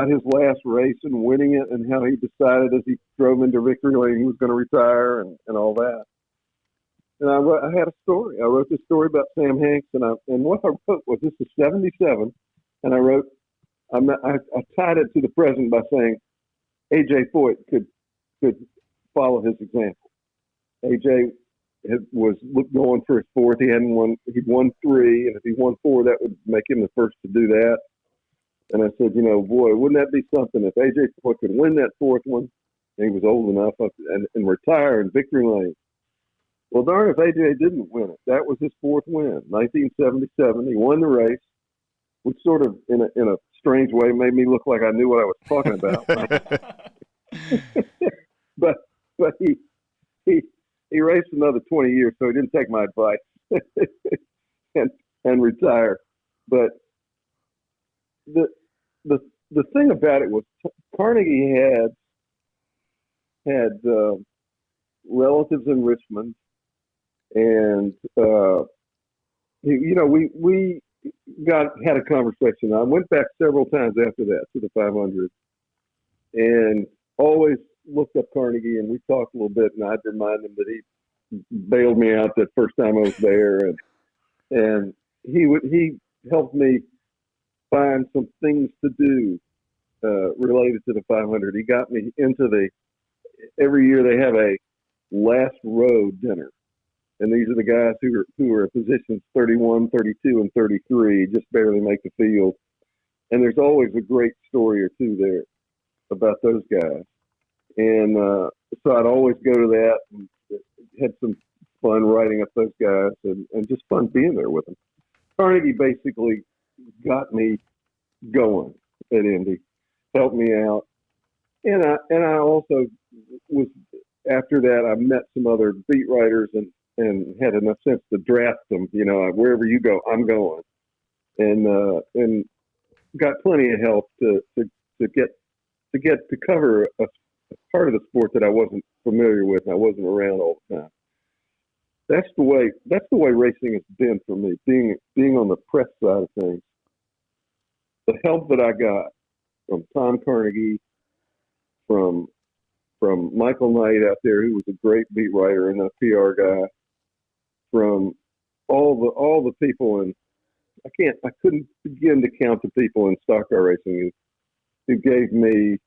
his last race and winning it, and how he decided as he drove into Victory Lane he was going to retire and all that. And I had a story. I wrote this story about Sam Hanks, and what I wrote was, this is 77, and I wrote, I tied it to the present by saying AJ Foyt could follow his example. AJ was going for his 4th. He'd won 3, and if he won 4, that would make him the first to do that. And I said, boy, wouldn't that be something if AJ Foyt could win that 4th one, and he was old enough, and retire in Victory Lane. Well, darn if AJ didn't win it. That was his 4th win, 1977. He won the race, which sort of, in a strange way, made me look like I knew what I was talking about. but he raced another 20 years, so he didn't take my advice and retire. But the the thing about it was Carnegie had relatives in Richmond, and we had a conversation. I went back several times after that to the 500, and always looked up Carnegie, and we talked a little bit, and I'd remind him that he bailed me out that first time I was there, and he helped me find some things to do related to the 500. He got me into every year they have a last row dinner. And these are the guys who are positions 31, 32, and 33, just barely make the field. And there's always a great story or two there about those guys. And so I'd always go to that and had some fun writing up those guys and just fun being there with them. Carnegie basically got me going at Indy, helped me out. And I also was, after that, I met some other beat writers and had enough sense to draft them, wherever you go, I'm going. And got plenty of help to cover a part of the sport that I wasn't familiar with and I wasn't around all the time. That's the way racing has been for me, being on the press side of things. The help that I got from Tom Carnegie, from Michael Knight out there, who was a great beat writer and a PR guy, from all the people, and I couldn't begin to count the people in stock car racing who gave me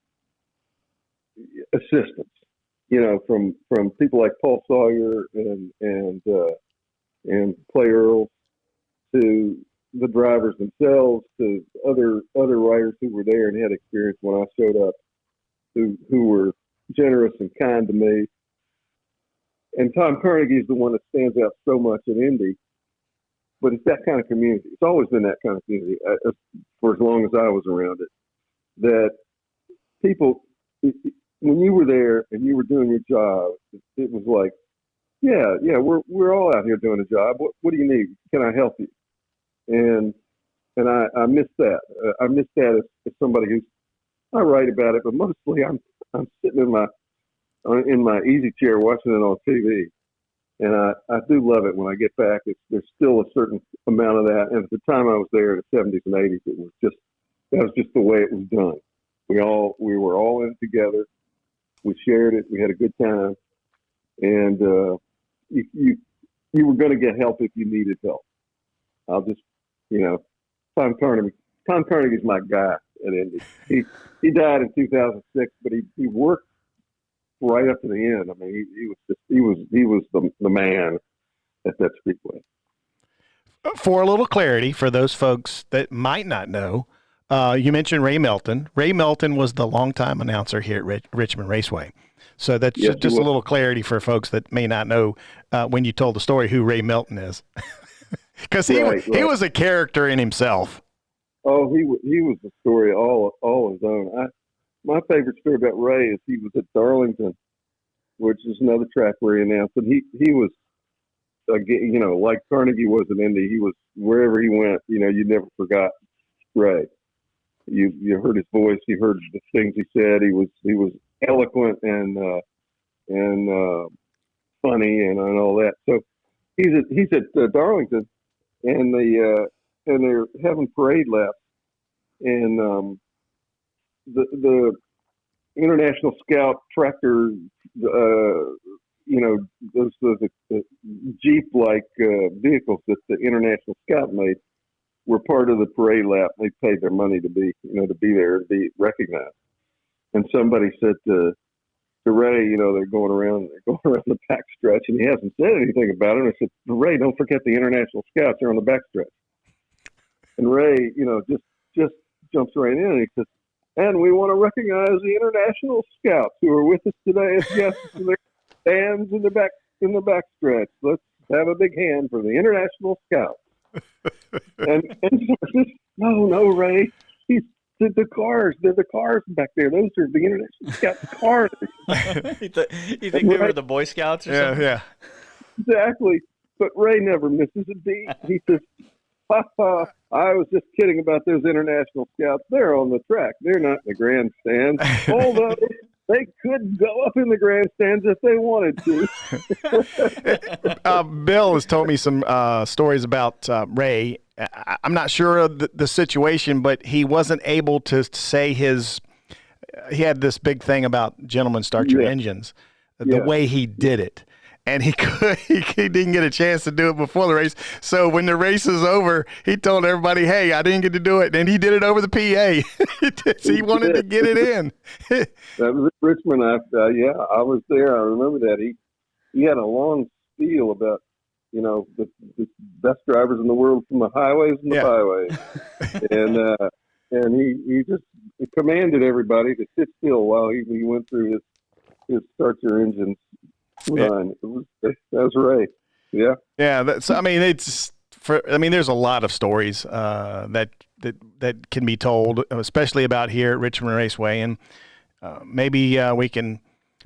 assistance. From people like Paul Sawyer and Clay Earls, to the drivers themselves, to other writers who were there and had experience when I showed up, who were generous and kind to me. And Tom Carnegie is the one that stands out so much in Indy. But it's that kind of community. It's always been that kind of community for as long as I was around it. That people, when you were there and you were doing your job, it was like, yeah, we're all out here doing a job. What do you need? Can I help you? And I miss that. I miss that as somebody who's, I write about it, but mostly I'm sitting in my easy chair watching it on TV. And I do love it when I get back. There's still a certain amount of that. And at the time I was there in the 70s and 80s, that was just the way it was done. We were all in it together. We shared it. We had a good time. And you were going to get help if you needed help. I'll just, Tom Carnegie's my guy at Indy. He died in 2006, but he worked right up to the end. I mean, he was the man at that speedway. For a little clarity, for those folks that might not know, you mentioned Ray Melton. Ray Melton was the longtime announcer here at Richmond Raceway. So that's just a little clarity for folks that may not know when you told the story who Ray Melton is. Because he was a character in himself. Oh, he was a story all his own. My favorite story about Ray is he was at Darlington, which is another track where he announced. And he was, like Carnegie was in Indy. He was wherever he went. You never forgot Ray. You heard his voice. You heard the things he said. He was eloquent and funny and all that. So he's at Darlington, and they're having parade laps, and the International Scout tractor, those Jeep-like vehicles that the International Scout made were part of the parade lap. They paid their money to be there, to be recognized. And somebody said to Ray, they're going around the back stretch, and he hasn't said anything about it. And I said, Ray, don't forget the International Scouts are on the back stretch. And Ray, just jumps right in, and he says, and we want to recognize the International Scouts who are with us today as guests in their stands in the back stretch. Let's have a big hand for the International Scouts. and no, Ray, they're the cars back there. Those are the International Scouts cars. you think they were the Boy Scouts or something? Yeah. Exactly. But Ray never misses a beat. He says, I was just kidding about those international scouts. They're on the track. They're not in the grandstands. Although they could go up in the grandstands if they wanted to. Bill has told me some stories about Ray. I'm not sure of the situation, but he wasn't able to say he had this big thing about gentlemen start your engines, the way he did it. And he didn't get a chance to do it before the race. So when the race is over, he told everybody, hey, I didn't get to do it. And he did it over the PA. He wanted to get it in. That was at Richmond. I was there. I remember that. He had a long spiel about, the best drivers in the world from the highways and the byways. And he just commanded everybody to sit still while he went through his start your engines. That was right. Yeah. Yeah. There's a lot of stories that can be told, especially about here at Richmond Raceway, and maybe we can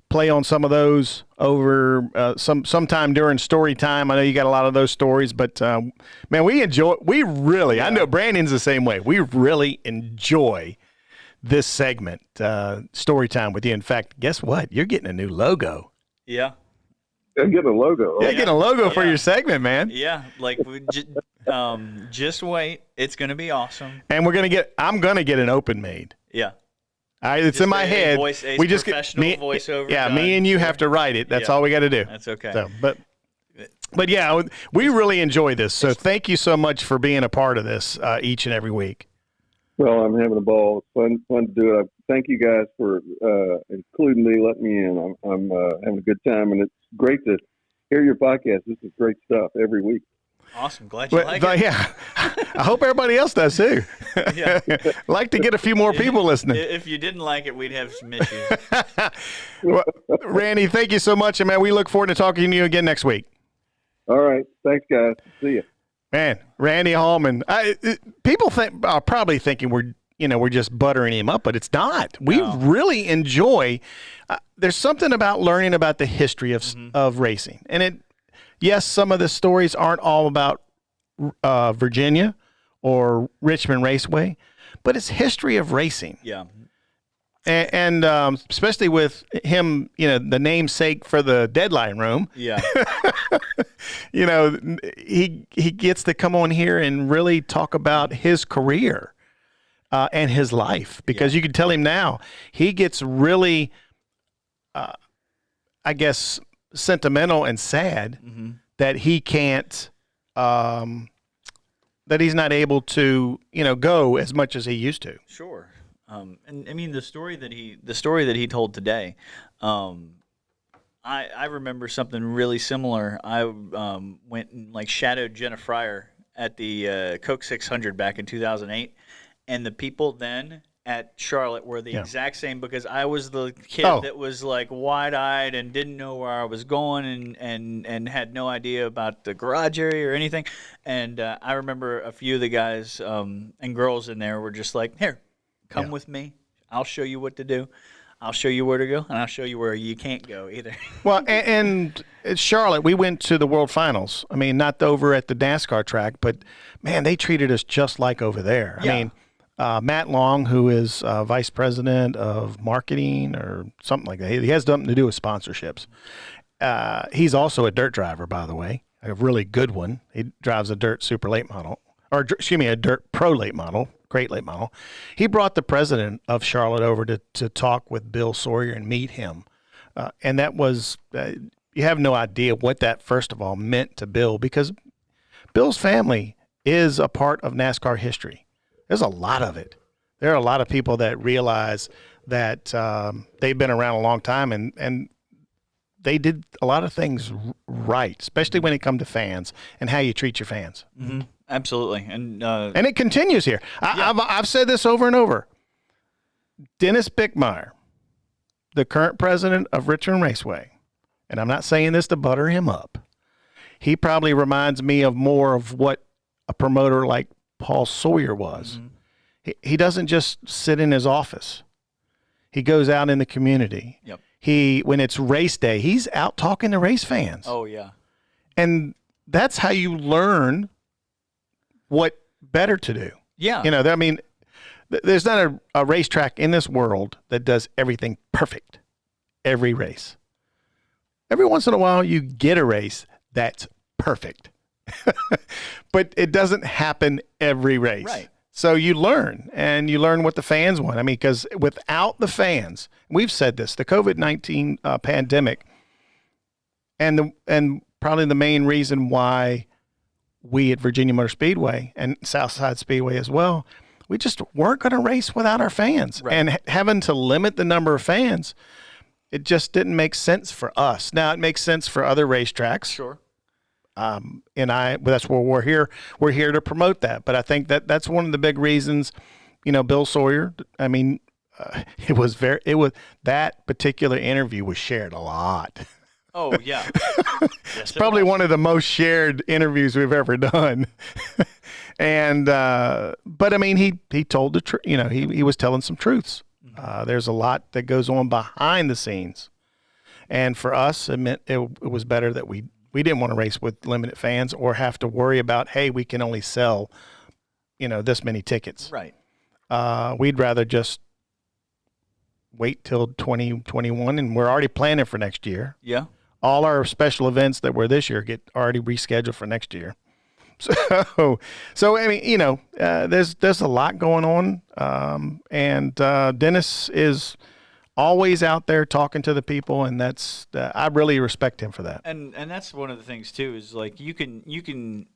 play on some of those over sometime during story time. I know you got a lot of those stories, but man, I know Brandon's the same way. We really enjoy this segment, story time with you. In fact, guess what? You're getting a new logo. Yeah. I'm getting a logo. Yeah, getting a logo for your segment, man. Yeah, just wait. It's going to be awesome. And I'm going to get an open made. Yeah. It's in my head. We just get voiceover. Yeah, me and you have to write it. That's all we got to do. That's okay. So, but yeah, we really enjoy this. So thank you so much for being a part of this each and every week. Well, I'm having a ball. It's fun to do it. Thank you guys for including me, letting me in. I'm having a good time, and it's great to hear your podcast. This is great stuff every week. Awesome. Glad you like it. Yeah. I hope everybody else does too. Yeah. Like to get a few more people listening. If you didn't like it, we'd have some issues. Well, Randy, thank you so much, and man, we look forward to talking to you again next week. All right. Thanks, guys. See you. Man, Randy Hallman. People are probably thinking we're just buttering him up, but it's not. We really enjoy. There's something about learning about the history of racing, and yes, some of the stories aren't all about Virginia or Richmond Raceway, but it's history of racing. Yeah. And especially with him, the namesake for the deadline room. Yeah. He gets to come on here and really talk about his career and his life, because you can tell him now he gets really, I guess, sentimental and sad that he can't, that he's not able to, go as much as he used to. Sure. And I mean the story that he told today, I remember something really similar. I went and shadowed Jenna Fryer at the Coke 600 back in 2008, and the people then at Charlotte were the exact same, because I was the kid that was wide-eyed and didn't know where I was going and had no idea about the garage area or anything. And I remember a few of the guys and girls in there were just like, here, come with me. I'll show you what to do. I'll show you where to go, and I'll show you where you can't go either. Well, and at Charlotte, we went to the World Finals. I mean, not over at the NASCAR track, but, man, they treated us just like over there. Yeah. I mean, Matt Long, who is vice president of marketing or something like that, he has something to do with sponsorships. He's also a dirt driver, by the way, a really good one. He drives a dirt super late model, a dirt pro late model. Great late model. He brought the president of Charlotte over to talk with Bill Sawyer and meet him. And that was, you have no idea what that, first of all, meant to Bill, because Bill's family is a part of NASCAR history. There's a lot of it. There are a lot of people that realize that they've been around a long time, and they did a lot of things right, especially when it comes to fans and how you treat your fans. Mm-hmm. Absolutely, and it continues here. I've said this over and over. Dennis Bickmeyer, the current president of Richmond Raceway, and I'm not saying this to butter him up, he probably reminds me of more of what a promoter like Paul Sawyer was. Mm-hmm. He doesn't just sit in his office. He goes out in the community. Yep. When it's race day, he's out talking to race fans. Oh, yeah. And that's how you learn what better to do. Yeah. I mean, there's not a racetrack in this world that does everything perfect every race. Every once in a while, you get a race that's perfect. But it doesn't happen every race. Right. So you learn, and you learn what the fans want. I mean, because without the fans, we've said this, the COVID-19 pandemic, and probably the main reason why we at Virginia Motor Speedway and Southside Speedway as well, we just weren't going to race without our fans. Right. And having to limit the number of fans, it just didn't make sense for us. Now, it makes sense for other racetracks. Sure. That's where we're here. We're here to promote that. But I think that's one of the big reasons, Bill Sawyer, I mean, that particular interview was shared a lot. Oh, yeah. It's probably one of the most shared interviews we've ever done. And, but I mean, he told the truth, he was telling some truths. There's a lot that goes on behind the scenes. And for us, it meant it was better that we didn't want to race with limited fans or have to worry about, hey, we can only sell, this many tickets. Right. We'd rather just wait till 2021, and we're already planning for next year. Yeah. All our special events that were this year get already rescheduled for next year. So I mean, there's a lot going on, and Dennis is always out there talking to the people, and that's I really respect him for that. And that's one of the things too is like you can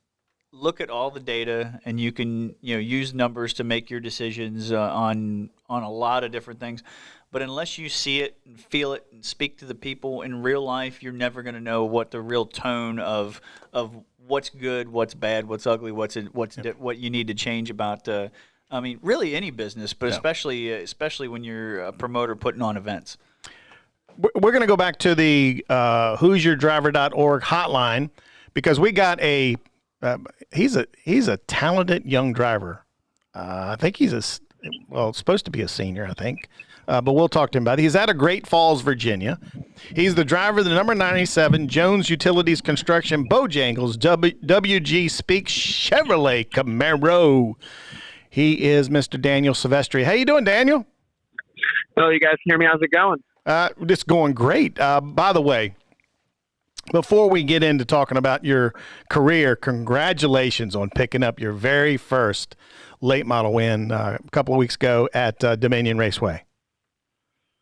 look at all the data, and you can use numbers to make your decisions on a lot of different things. But unless you see it and feel it and speak to the people in real life, you're never going to know what the real tone of what's good, what's bad, what's ugly, what you need to change about. I mean, really any business, but especially when you're a promoter putting on events. We're going to go back to the who'syourdriver.org hotline because we got he's a talented young driver. I think he's supposed to be a senior, I think. But we'll talk to him about it. He's out of Great Falls, Virginia. He's the driver of the number 97 Jones Utilities Construction Bojangles WG Speaks Chevrolet Camaro. He is Mr. Daniel Silvestri. How you doing, Daniel? Hello, you guys can hear me. How's it going? It's going great. By the way, before we get into talking about your career, congratulations on picking up your very first late model win a couple of weeks ago at Dominion Raceway.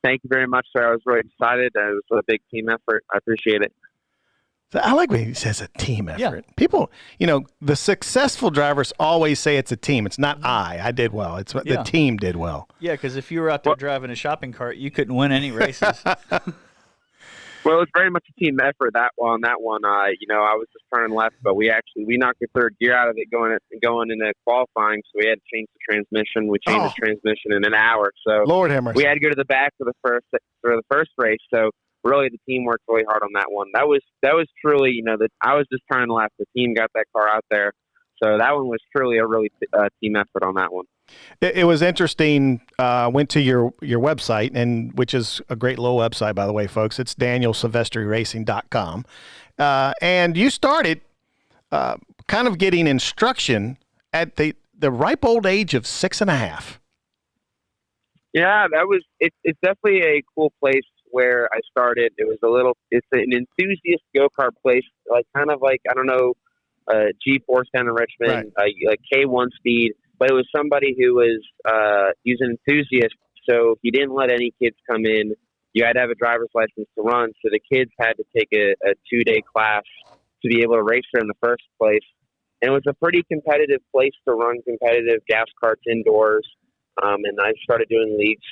Thank you very much, sir. I was really excited. It was a big team effort. I appreciate it. I like when he says a team effort. Yeah. People, the successful drivers always say it's a team. It's not I did well. It's the team did well. Yeah, because if you were out there driving a shopping cart, you couldn't win any races. Well, it's very much a team effort. That one, I was just turning left, but we knocked the third gear out of it going into qualifying, so we had to change the transmission. We changed the transmission in an hour, so Lord have mercy. We had to go to the back for the first race. So really, the team worked really hard on that one. That was truly, that I was just turning left. The team got that car out there, so that one was truly a really team effort on that one. It was interesting. Went to your website, and which is a great little website, by the way, folks. It's danielsilvestriraCing.com. And you started kind of getting instruction at the ripe old age of 6.5. Yeah, it's definitely a cool place where I started. It's an enthusiast go-kart place, like kind of like, I don't know, G-Force down in Richmond, right. Like K1 Speed. But it was somebody who was he's an enthusiast, so he didn't let any kids come in. You had to have a driver's license to run, so the kids had to take a 2-day class to be able to race there in the first place. And it was a pretty competitive place to run competitive gas karts indoors. And I started doing leagues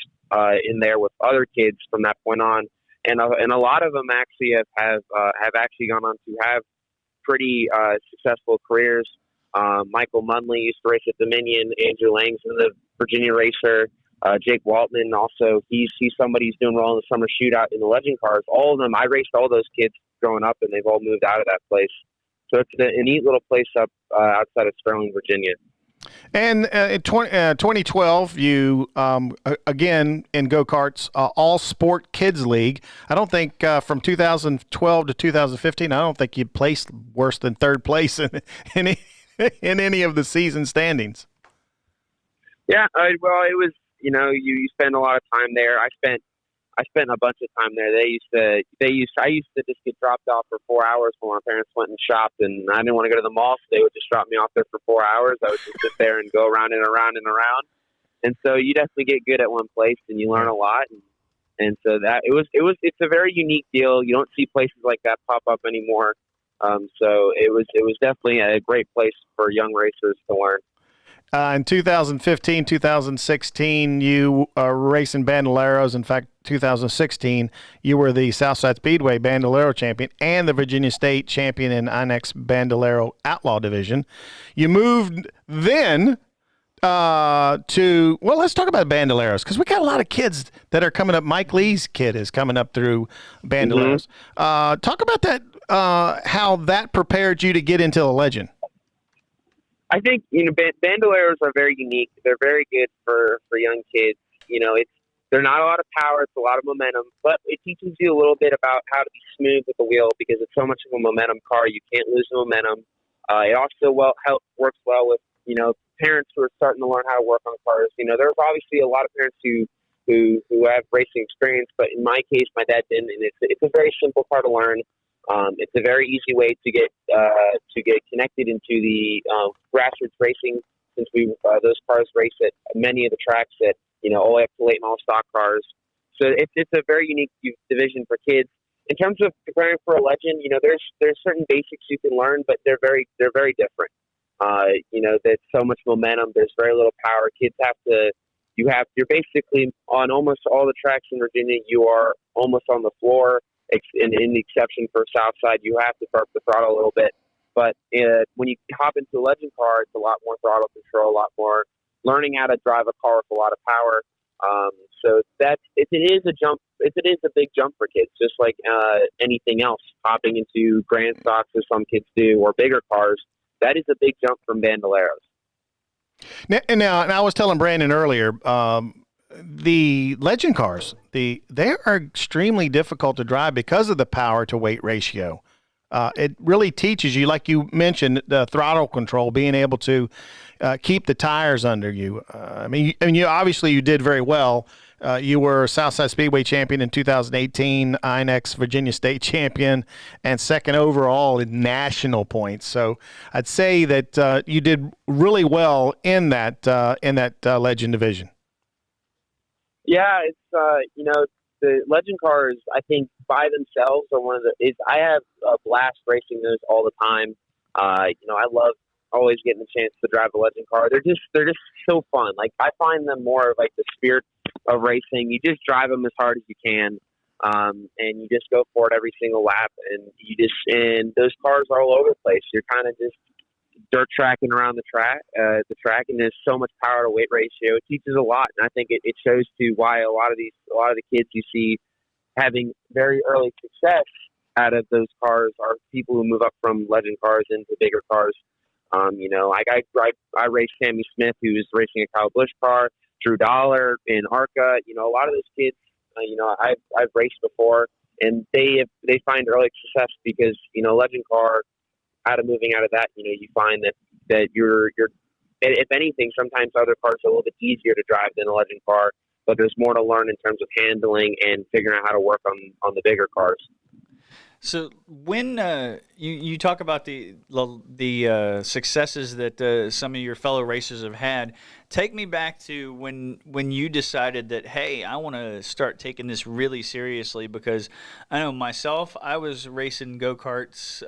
in there with other kids from that point on. And a lot of them actually have actually gone on to have pretty successful careers. Michael Munley used to race at Dominion. Andrew Lang's the Virginia racer. Jake Waltman also, he's somebody who's doing well in the summer shootout in the legend cars. All of them, I raced all those kids growing up, and they've all moved out of that place. So it's a neat little place up outside of Sterling, Virginia. And in 2012, you, again, in go-karts, all sport kids league. I don't think from 2012 to 2015, I don't think you placed worse than third place in in any of the season standings. Yeah, well, it was, you spend a lot of time there. I spent a bunch of time there. I used to just get dropped off for 4 hours when my parents went and shopped, and I didn't want to go to the mall, so they would just drop me off there for 4 hours. I would just sit there and go around and around and around. And so you definitely get good at one place, and you learn a lot. And so it's a very unique deal. You don't see places like that pop up anymore. So it was definitely a great place for young racers to learn. In 2015, 2016, you racing Bandoleros. In fact, 2016, you were the Southside Speedway Bandolero champion and the Virginia State champion in INEX Bandolero Outlaw Division. You moved then let's talk about Bandoleros, because we got a lot of kids that are coming up. Mike Lee's kid is coming up through Bandoleros. Mm-hmm. Talk about that, how that prepared you to get into the legend. I think, bandoleros are very unique. They're very good for young kids. They're not a lot of power. It's a lot of momentum, but it teaches you a little bit about how to be smooth with the wheel, because it's so much of a momentum car. You can't lose the momentum. It also works well with, parents who are starting to learn how to work on cars. There's obviously a lot of parents who have racing experience, but in my case, my dad didn't, and it's a very simple car to learn. It's a very easy way to get connected into the grassroots racing, since those cars race at many of the tracks that all the way up to late model stock cars. So it's a very unique division for kids. In terms of preparing for a legend, there's certain basics you can learn, but they're very different. There's so much momentum. There's very little power. Kids you're basically on almost all the tracks in Virginia. You are almost on the floor. In the exception for Southside, you have to start the throttle a little bit. But when you hop into a legend car, it's a lot more throttle control, a lot more learning how to drive a car with a lot of power. So it is a jump. It is a big jump for kids, just like anything else. Hopping into Grand Stocks, as some kids do, or bigger cars, that is a big jump from Bandoleros. Now, I was telling Brandon earlier, the legend cars, they are extremely difficult to drive because of the power to weight ratio. It really teaches you, like you mentioned, the throttle control, being able to keep the tires under you. You obviously you did very well. You were Southside Speedway champion in 2018, INEX Virginia State champion, and second overall in national points. So I'd say that you did really well in that legend division. Yeah, it's the legend cars, I think by themselves are I have a blast racing those all the time. I love always getting the chance to drive a legend car. They're just so fun. Like, I find them more of like the spirit of racing. You just drive them as hard as you can, and you just go for it every single lap. And those cars are all over the place. You're kind of just dirt tracking around the track, and there's so much power to weight ratio. It teaches a lot, and I think it shows to why a lot of the kids you see having very early success out of those cars are people who move up from legend cars into bigger cars. I raced Sammy Smith, who was racing a Kyle Busch car, Drew Dollar in ARCA. A lot of those kids, I've raced before, and they find early success because legend car. Moving out of that, you find that you're if anything, sometimes other cars are a little bit easier to drive than a legend car, but there's more to learn in terms of handling and figuring out how to work on the bigger cars. So when you talk about the successes that some of your fellow racers have had, take me back to when you decided that, hey, I want to start taking this really seriously, because I know myself, I was racing go-karts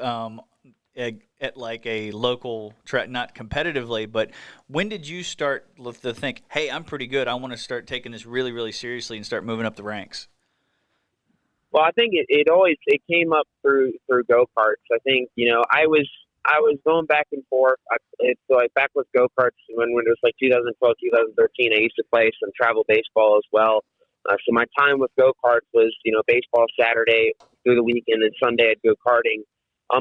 at like a local track, not competitively, but when did you start to think, hey, I'm pretty good, I want to start taking this really, really seriously and start moving up the ranks? Well, I think it came up through go-karts. I think, I was going back and forth. Back with go-karts when it was like 2012, 2013, I used to play some travel baseball as well. So my time with go-karts was, baseball Saturday through the week, and then Sunday I'd go karting.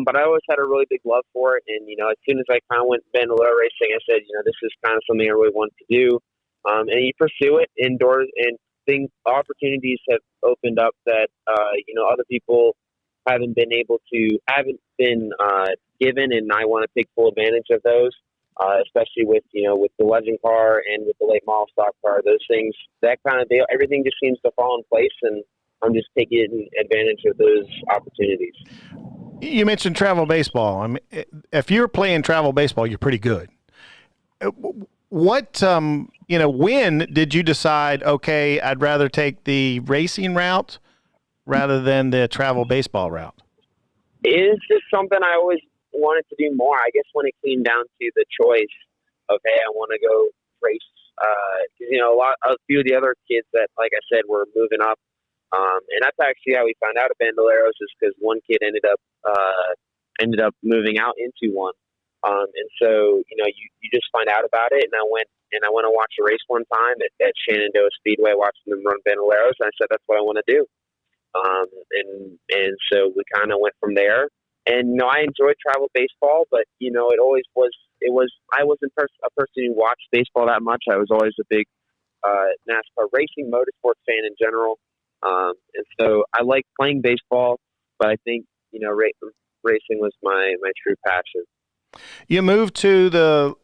But I always had a really big love for it. And, as soon as I kind of went bandolero racing, I said, this is kind of something I really wanted to do. And you pursue it indoors, and opportunities have opened up that, other people haven't been given, and I want to take full advantage of those. Especially with the legend car and with the late model stock car, those things, that kind of deal, everything just seems to fall in place, and I'm just taking advantage of those opportunities. You mentioned travel baseball. I mean, if you're playing travel baseball, you're pretty good. What, when did you decide, okay, I'd rather take the racing route rather than the travel baseball route? It's just something I always wanted to do more. I guess when it came down to the choice of, hey, I want to go race, because a few of the other kids that, like I said, were moving up, and that's actually how we found out at Bandoleros, is because one kid ended up moving out into one, and so you just find out about it. And I went and watched a race one time at Shenandoah Speedway, watching them run Bandoleros, and I said that's what I want to do, and so we kind of went from there. And I enjoyed travel baseball, but it always was. I wasn't a person who watched baseball that much. I was always a big NASCAR racing, motorsports fan in general, and so I like playing baseball. But I think racing was my true passion. You moved to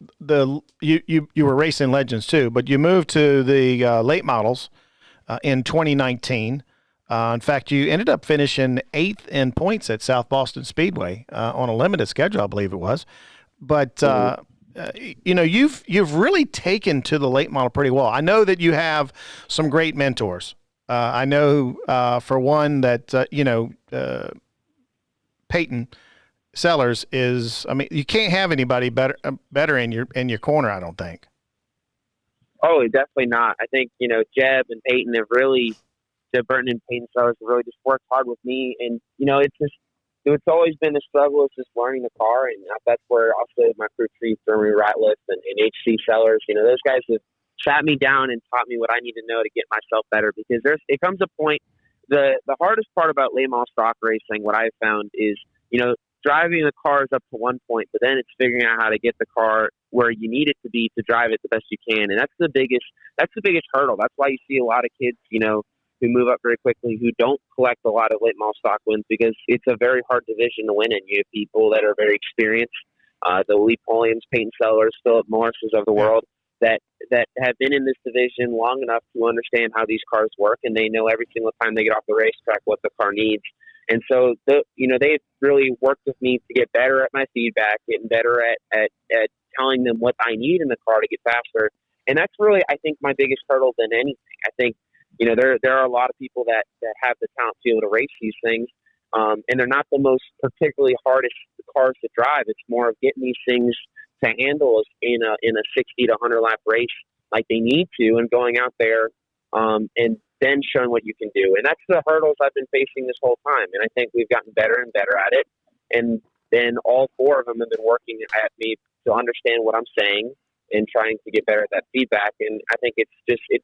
you were racing legends too, but you moved to the late models in 2019. In fact, you ended up finishing 8th in points at South Boston Speedway on a limited schedule, I believe it was. But you've really taken to the late model pretty well. I know that you have some great mentors. I know for one that Peyton Sellers is. I mean, you can't have anybody better in your corner, I don't think. Oh, definitely not. I think Jeb and Peyton have really. Jeb Burton and Peyton Sellers really just worked hard with me, and it's always been a struggle. It's just learning the car, and that's where also my crew chief Jeremy Ratliff and HC Sellers, those guys have sat me down and taught me what I need to know to get myself better. Because it comes a point, the hardest part about late model stock racing, what I've found is driving the cars up to one point, but then it's figuring out how to get the car where you need it to be to drive it the best you can, and that's the biggest hurdle. That's why you see a lot of kids, who move up very quickly, who don't collect a lot of late model stock wins, because it's a very hard division to win in. You have people that are very experienced, the Lee Polians, Peyton Sellers, Philip Morrises of the world, that have been in this division long enough to understand how these cars work, and they know every single time they get off the racetrack what the car needs. And so, they've really worked with me to get better at my feedback, getting better at telling them what I need in the car to get faster. And that's really, I think, my biggest hurdle than anything. I think, there are a lot of people that have the talent to be able to race these things, and they're not the most particularly hardest cars to drive. It's more of getting these things to handle in a 60 to 100 lap race like they need to, and going out there and then showing what you can do. And that's the hurdles I've been facing this whole time, and I think we've gotten better and better at it. And then all four of them have been working at me to understand what I'm saying and trying to get better at that feedback. And I think it's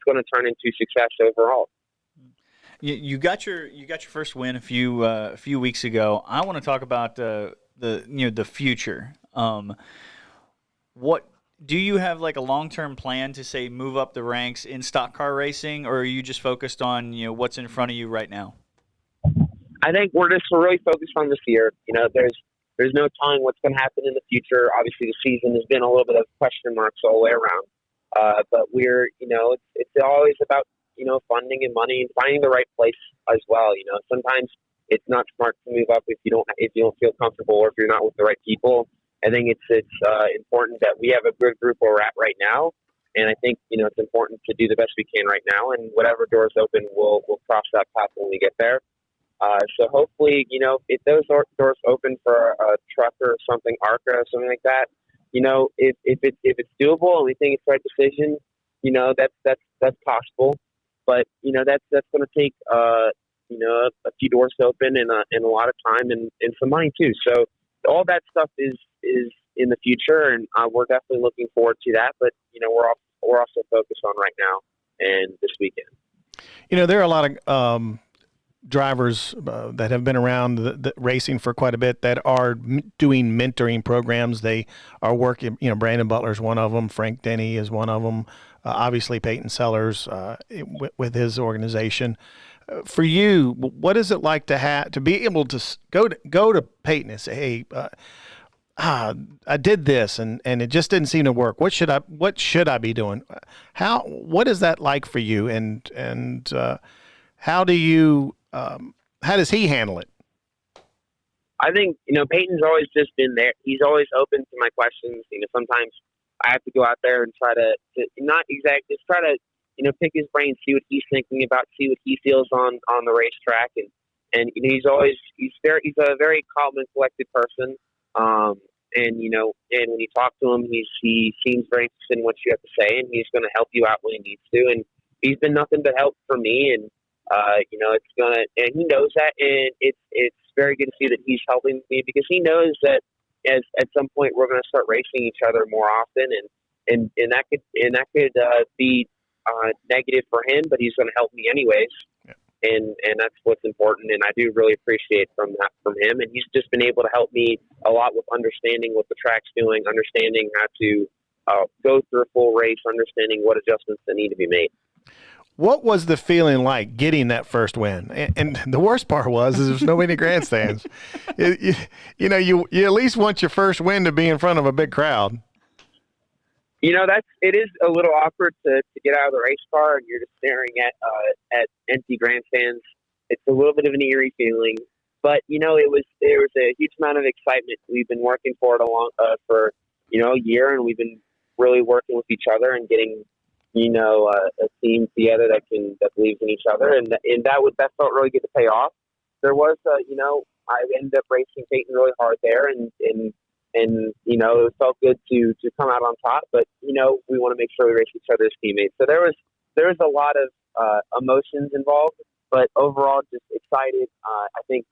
going to turn into success overall. You got your first win a few weeks ago. I want to talk about the future. What do you have, like a long-term plan to say move up the ranks in stock car racing, or are you just focused on what's in front of you right now? I think we're really focused on this year. There's no telling what's going to happen in the future. Obviously, the season has been a little bit of question marks all the way around. But we're, it's always about, funding and money and finding the right place as well. Sometimes it's not smart to move up if you don't feel comfortable, or if you're not with the right people. I think it's important that we have a good group where we're at right now. And I think, it's important to do the best we can right now, and whatever doors open, we'll cross that path when we get there. So hopefully, if those doors open for a trucker or something, ARCA or something like that, if it's doable and we think it's the right decision, that's possible. But that's going to take a few doors to open and a lot of time and some money too. So all that stuff is in the future, and we're definitely looking forward to that. But we're also focused on right now and this weekend. There are a lot of drivers that have been around the racing for quite a bit that are doing mentoring programs. They are working, Brandon Butler is one of them. Frank Denny is one of them. Obviously Peyton Sellers with his organization. For you, what is it like to be able to go to Peyton and say, hey, I did this and it just didn't seem to work. What should I be doing? What is that like for you? And how does he handle it? I think, Peyton's always just been there. He's always open to my questions. Sometimes I have to go out there and try to not exactly, just try to, pick his brain, see what he's thinking about, see what he feels on the racetrack. And he's a very calm and collected person. And when you talk to him, he seems very interested in what you have to say, and he's going to help you out when he needs to. And he's been nothing but help for me. And, and he knows that. And it's very good to see that he's helping me, because he knows that at some point we're going to start racing each other more often. And that could be negative for him, but he's going to help me anyways. Yeah. And that's what's important, and I do really appreciate from him. And he's just been able to help me a lot with understanding what the track's doing, understanding how to go through a full race, understanding what adjustments that need to be made. What was the feeling like getting that first win? And the worst part is there's no many grandstands. You at least want your first win to be in front of a big crowd. It is a little awkward to get out of the race car and you're just staring at empty grandstands. It's a little bit of an eerie feeling, but there was a huge amount of excitement. We've been working for it for a year, and we've been really working with each other and getting a team together that believes in each other, and that felt really good to pay off. There was I ended up racing Peyton really hard there, and it felt good to come out on top, but we want to make sure we race each other as teammates. So there was a lot of emotions involved, but overall just excited. I think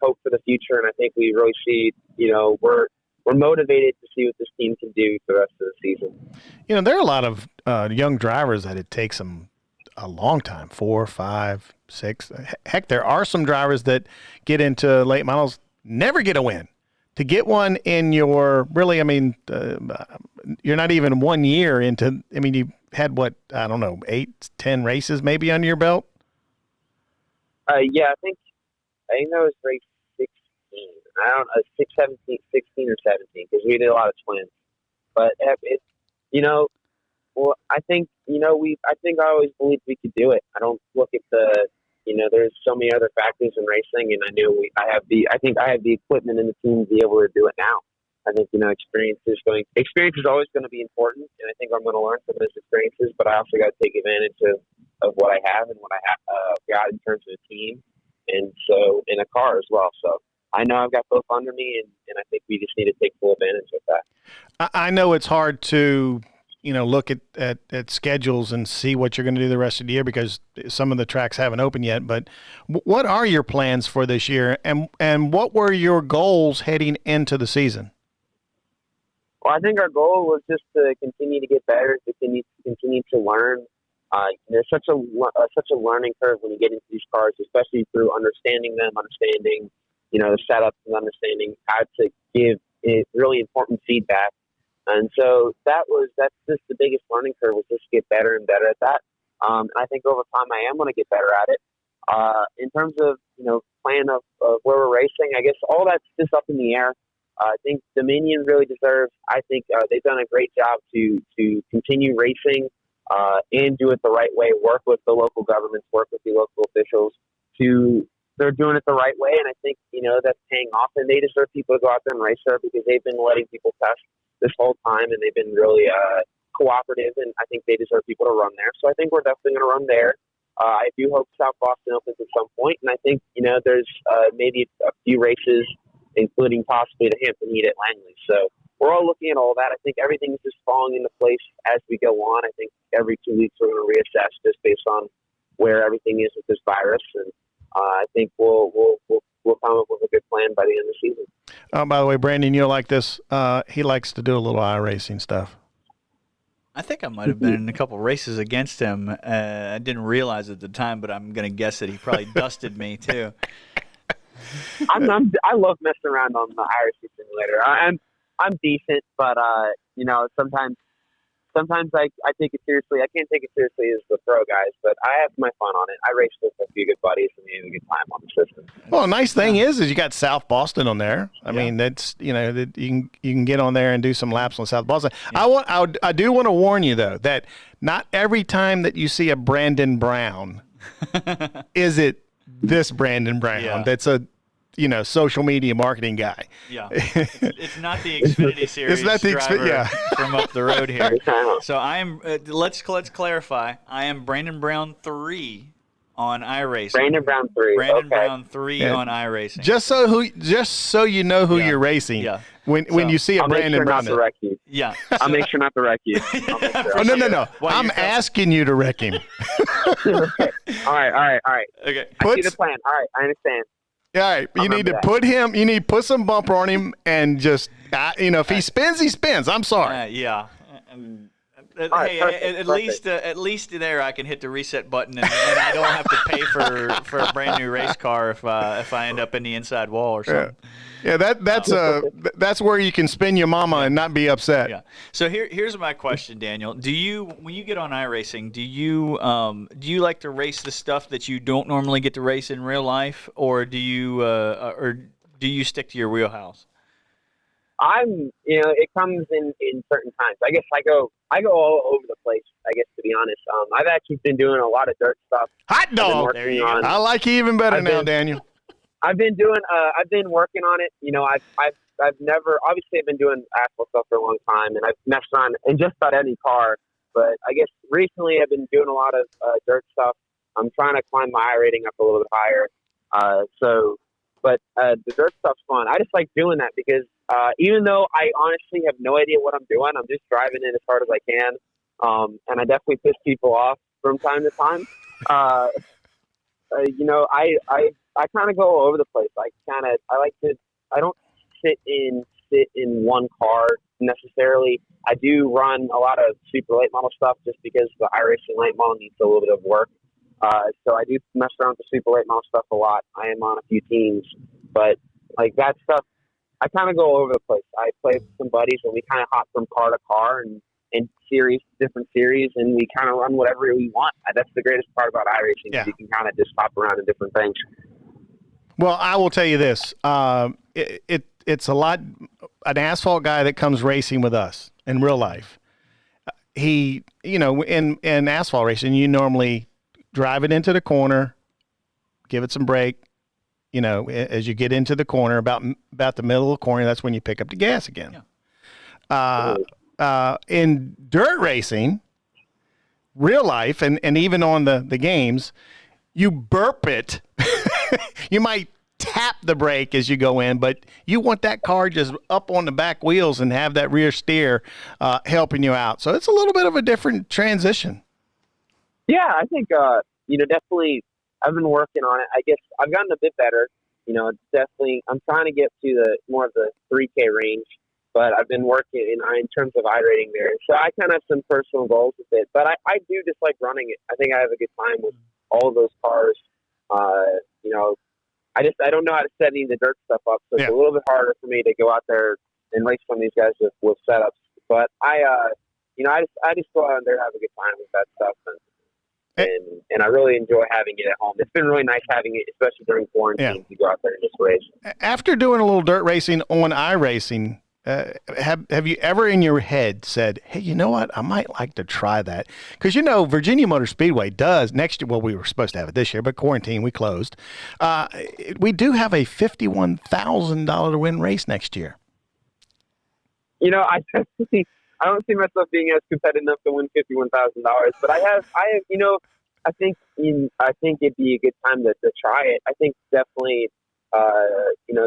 hope for the future, and I think we really see we're motivated to see what this team can do for the rest of the season. There are a lot of young drivers that it takes them a long time, 4, 5, 6. Heck, there are some drivers that get into late models, never get a win. To get one in your you're not even 1 year into, you had 8, 10 races maybe under your belt? Yeah, I think that was race 16. I don't know, 16 or 17, because we did a lot of twins. But I think I always believed we could do it. I don't look at there's so many other factors in racing, and I have the equipment in the team to be able to do it now. I think experience is always going to be important, and I think I'm going to learn from those experiences. But I also got to take advantage of what I have and what I have got in terms of a team, and so in a car as well. So I know I've got both under me, and I think we just need to take full advantage of that. I know it's hard to look at schedules and see what you're going to do the rest of the year, because some of the tracks haven't opened yet. But what are your plans for this year, and what were your goals heading into the season? Well, I think our goal was just to continue to get better, to continue to learn. There's such a learning curve when you get into these cars, especially through understanding them, understanding the setups, and understanding how to give really important feedback. And so that's just the biggest learning curve, was just get better and better at that. And I think over time I am going to get better at it. In terms of, plan of where we're racing, I guess all that's just up in the air. I think Dominion really deserves, they've done a great job to continue racing and do it the right way, work with the local governments, work with the local officials. They're doing it the right way, and I think, that's paying off, and they deserve people to go out there and race there, because they've been letting people test this whole time, and they've been really cooperative, and I think they deserve people to run there. So I think we're definitely going to run there. I do hope South Boston opens at some point, and I think there's maybe a few races, including possibly the Hampton Heat at Langley. So we're all looking at all that. I think everything's just falling into place as we go on. I think every 2 weeks we're going to reassess just based on where everything is with this virus, and I think we'll come up with a good plan by the end of the season. By the way, Brandon, you'll like this. He likes to do a little iRacing stuff. I think I might have been in a couple races against him. I didn't realize at the time, but I'm going to guess that he probably dusted me too. I love messing around on the iRacing simulator. I'm decent, but sometimes I take it seriously. I can't take it seriously as the pro guys, but I have my fun on it. I race with a few good buddies, and we have a good time on the system. Well, the nice thing is you got South Boston on there. I mean, that's that you can get on there and do some laps on South Boston. Yeah. I do want to warn you though that not every time that you see a Brandon Brown is it this Brandon Brown. Yeah. That's a social media marketing guy. Yeah, it's not the Xfinity Series. It's not the driver from up the road here. So I am. Let's clarify. I am Brandon Brown 3 on iRacing. Brandon Brown 3. Brandon Brown 3 on iRacing. Just so you know who you're racing. Yeah. When you see a Brandon Brown. I'll make sure not to wreck you. Yeah. I'll make sure not to wreck you. No. I'm asking you to wreck him. Okay. All right. Okay. I see the plan. All right, I understand. All right, you need to put some bumper on him and just, if he spins, he spins. I'm sorry. Yeah. Right, at least there I can hit the reset button and I don't have to pay for a brand new race car if I end up in the inside wall or something. Yeah, that's where you can spin your mama and not be upset. Yeah. So here's my question, Daniel. When you get on iRacing, do you like to race the stuff that you don't normally get to race in real life, or do you stick to your wheelhouse? It comes in certain times. I guess I go all over the place, I guess, to be honest. I've actually been doing a lot of dirt stuff. Hot dog! There you go. I like you even better now, Daniel. I've been working on it. I've been doing asphalt stuff for a long time, and I've messed around in just about any car. But I guess recently I've been doing a lot of dirt stuff. I'm trying to climb my I rating up a little bit higher. But the dirt stuff's fun. I just like doing that because even though I honestly have no idea what I'm doing, I'm just driving it as hard as I can. And I definitely piss people off from time to time. I kind of go all over the place. I don't sit in one car necessarily. I do run a lot of super late model stuff just because the iRacing late model needs a little bit of work. So I do mess around with the super late model stuff a lot. I am on a few teams, but like that stuff, I kind of go all over the place. I play with some buddies and we kind of hop from car to car and different series, and we kind of run whatever we want. That's the greatest part about iRacing. Yeah. You can kind of just hop around in different things. Well, I will tell you this. It's a lot, an asphalt guy that comes racing with us in real life. In asphalt racing, you normally drive it into the corner, give it some brake. As you get into the corner, about the middle of the corner, that's when you pick up the gas again. Yeah. In dirt racing, real life, and even on the games, you burp it. You might tap the brake as you go in, but you want that car just up on the back wheels and have that rear steer helping you out. So it's a little bit of a different transition. Yeah, I think, definitely I've been working on it. I guess I've gotten a bit better. It's definitely, I'm trying to get to more of the 3K range, but I've been working in terms of iRating there. So I kind of have some personal goals with it, but I do just like running it. I think I have a good time with all of those cars. I don't know how to set any of the dirt stuff up, so it's a little bit harder for me to go out there and race some of these guys with setups. But I just go out there and have a good time with that stuff, and I really enjoy having it at home. It's been really nice having it, especially during quarantine, to go out there and just race. After doing a little dirt racing on iRacing, have you ever in your head said, hey, you know what? I might like to try that. Because, Virginia Motor Speedway does next year. Well, we were supposed to have it this year, but quarantine, we closed. We do have a $51,000 to win race next year. I don't see myself being as competitive enough to win $51,000, but I have, I think it'd be a good time to try it. I think definitely,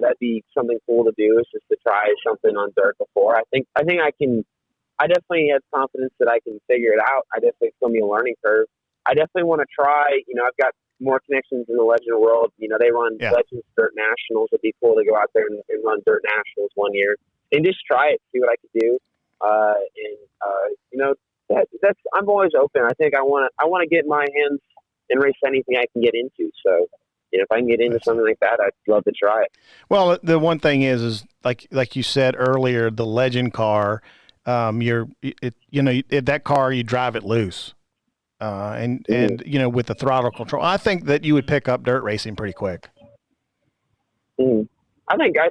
that'd be something cool to do, is just to try something on dirt before. I definitely have confidence that I can figure it out. I definitely, it's going to be a learning curve. I definitely want to try, I've got more connections in the Legend world. They run Legends Dirt Nationals. It'd be cool to go out there and run Dirt Nationals one year and just try it, see what I could do. I'm always open. I think I want to get my hands and race anything I can get into. So, if I can get into something like that, I'd love to try it. Well, the one thing is like you said earlier, the Legend car, that car, you drive it loose, and with the throttle control, I think that you would pick up dirt racing pretty quick. I think I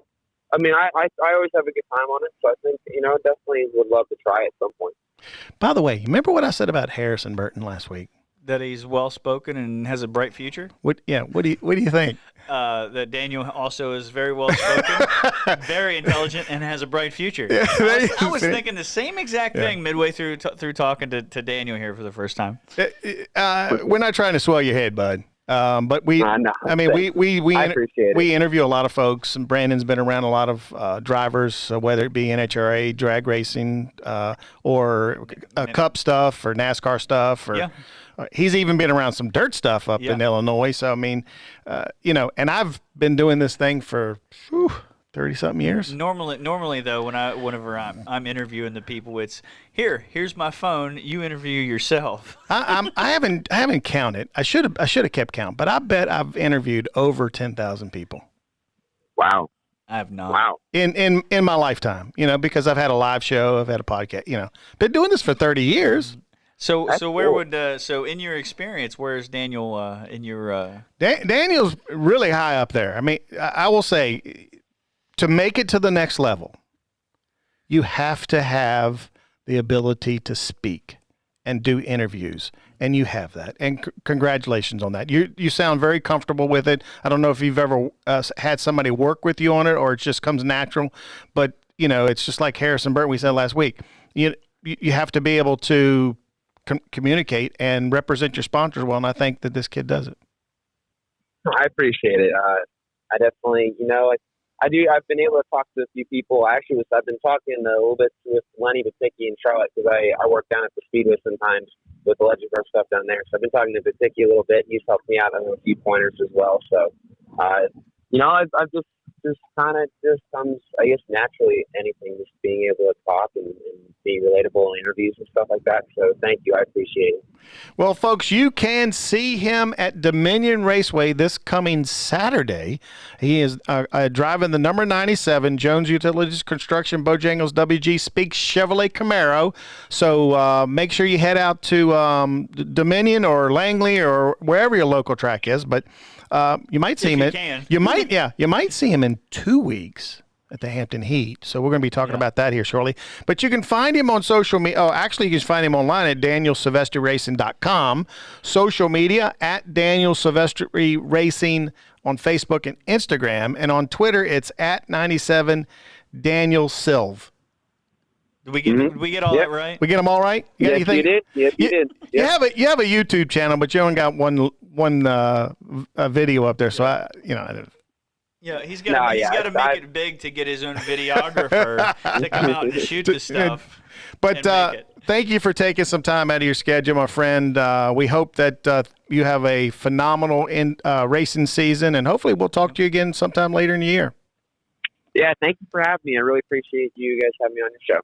always have a good time on it, so I think definitely would love to try at some point. By the way, you remember what I said about Harrison Burton last week? That he's well spoken and has a bright future. What do you think? That Daniel also is very well spoken, very intelligent, and has a bright future. Yeah, I was thinking the same exact thing midway through talking to Daniel here for the first time. We're not trying to swell your head, bud. But we interview a lot of folks, and Brandon's been around a lot of drivers, whether it be NHRA, drag racing, or Cup stuff, or NASCAR stuff, or he's even been around some dirt stuff up in Illinois. So I mean, and I've been doing this thing for 30-something years. Normally though, whenever I'm interviewing the people, it's here's my phone. You interview yourself. I haven't counted. I should have kept count, but I bet I've interviewed over 10,000 people. Wow. I have not. Wow. In my lifetime, because I've had a live show, I've had a podcast, been doing this for 30 years. So That's where cool. would so in your experience, where is Daniel in your? Daniel's really high up there. I mean, I will say, to make it to the next level, you have to have the ability to speak and do interviews, and you have that. And congratulations on that. You sound very comfortable with it. I don't know if you've ever had somebody work with you on it, or it just comes natural. But it's just like Harrison Burton we said last week. You have to be able to communicate and represent your sponsors well, and I think that this kid does it. I appreciate it. I definitely, I've been able to talk to a few people. I've been talking a little bit with Lenny Baticki in Charlotte, because I work down at the Speedway sometimes with the Legendary stuff down there. So I've been talking to Baticki a little bit. He's helped me out on a few pointers as well. So, I've just kind of comes, I guess, naturally anything, just being able to talk and be relatable in interviews and stuff like that. So thank you. I appreciate it. Well, folks, you can see him at Dominion Raceway this coming Saturday. He is driving the number 97 Jones Utilities Construction Bojangles WG Speaks Chevrolet Camaro. So make sure you head out to Dominion or Langley or wherever your local track is. But you might see him. You might see him in 2 weeks at the Hampton Heat. So we're going to be talking about that here shortly. But you can find him on social media. Oh, actually, you can find him online at DanielSilvestriRacing.com. Social media at Daniel Silvestri Racing on Facebook and Instagram. And on Twitter, it's at 97 Daniel Silv. Did we get all that right? We get them all right? You yes, you did. Yes, you did. Yep. You have a YouTube channel, but you only got one video up there. So I didn't. Yeah, he's got to make it big to get his own videographer to come out and shoot the stuff. But thank you for taking some time out of your schedule, my friend. We hope that you have a phenomenal racing season, and hopefully we'll talk to you again sometime later in the year. Yeah, thank you for having me. I really appreciate you guys having me on your show.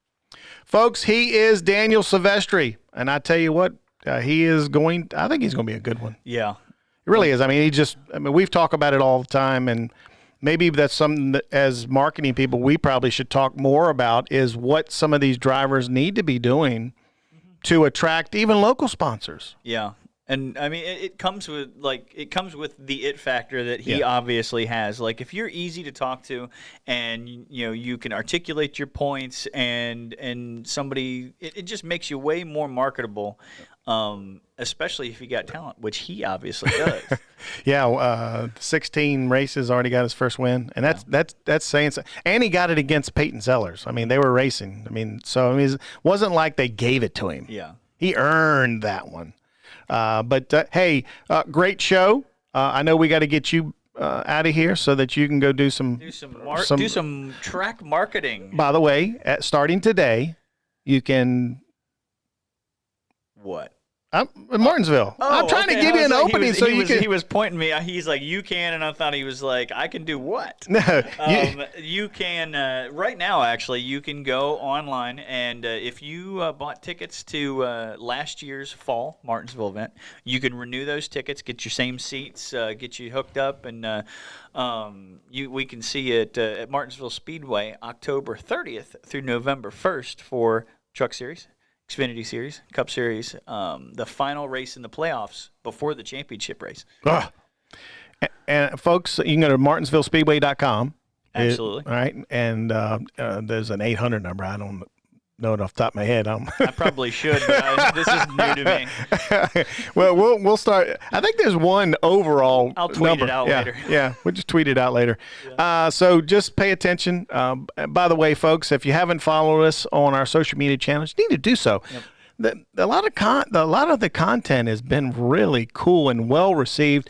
Folks, he is Daniel Silvestri, and I tell you what, I think he's going to be a good one. Yeah. It really is. I mean, we've talked about it all the time, and maybe that's something that as marketing people we probably should talk more about, is what some of these drivers need to be doing to attract even local sponsors. Yeah. And I mean, it comes with the it factor that he obviously has. Like, if you're easy to talk to, and you can articulate your points, and somebody, it just makes you way more marketable. Especially if you got talent, which he obviously does. 16 races, already got his first win, and that's saying so. And he got it against Peyton Sellers. I mean, they were racing. I mean, it wasn't like they gave it to him. Yeah, he earned that one. Hey, great show. I know we got to get you out of here so that you can go do some track marketing. By the way, starting today, you can. What? In Martinsville. I'm trying to give you an opening He was pointing me. He's like, you can, and I thought he was like, I can do what? No. You can, right now, actually, you can go online, and if you bought tickets to last year's fall Martinsville event, you can renew those tickets, get your same seats, get you hooked up, and we can see it at Martinsville Speedway October 30th through November 1st for Truck Series, Xfinity Series, Cup Series, the final race in the playoffs before the championship race. and folks, you can go to martinsvillespeedway.com. Absolutely. All right. And there's an 800 number. I don't know it off the top of my head. I probably should, but this is new to me. Well, we'll start. I think there's one overall I'll tweet number. it out later. Yeah, we'll just tweet it out later. Yeah. So just pay attention. By the way, folks, if you haven't followed us on our social media channels, you need to do so. Yep. A lot of the content has been really cool and well received,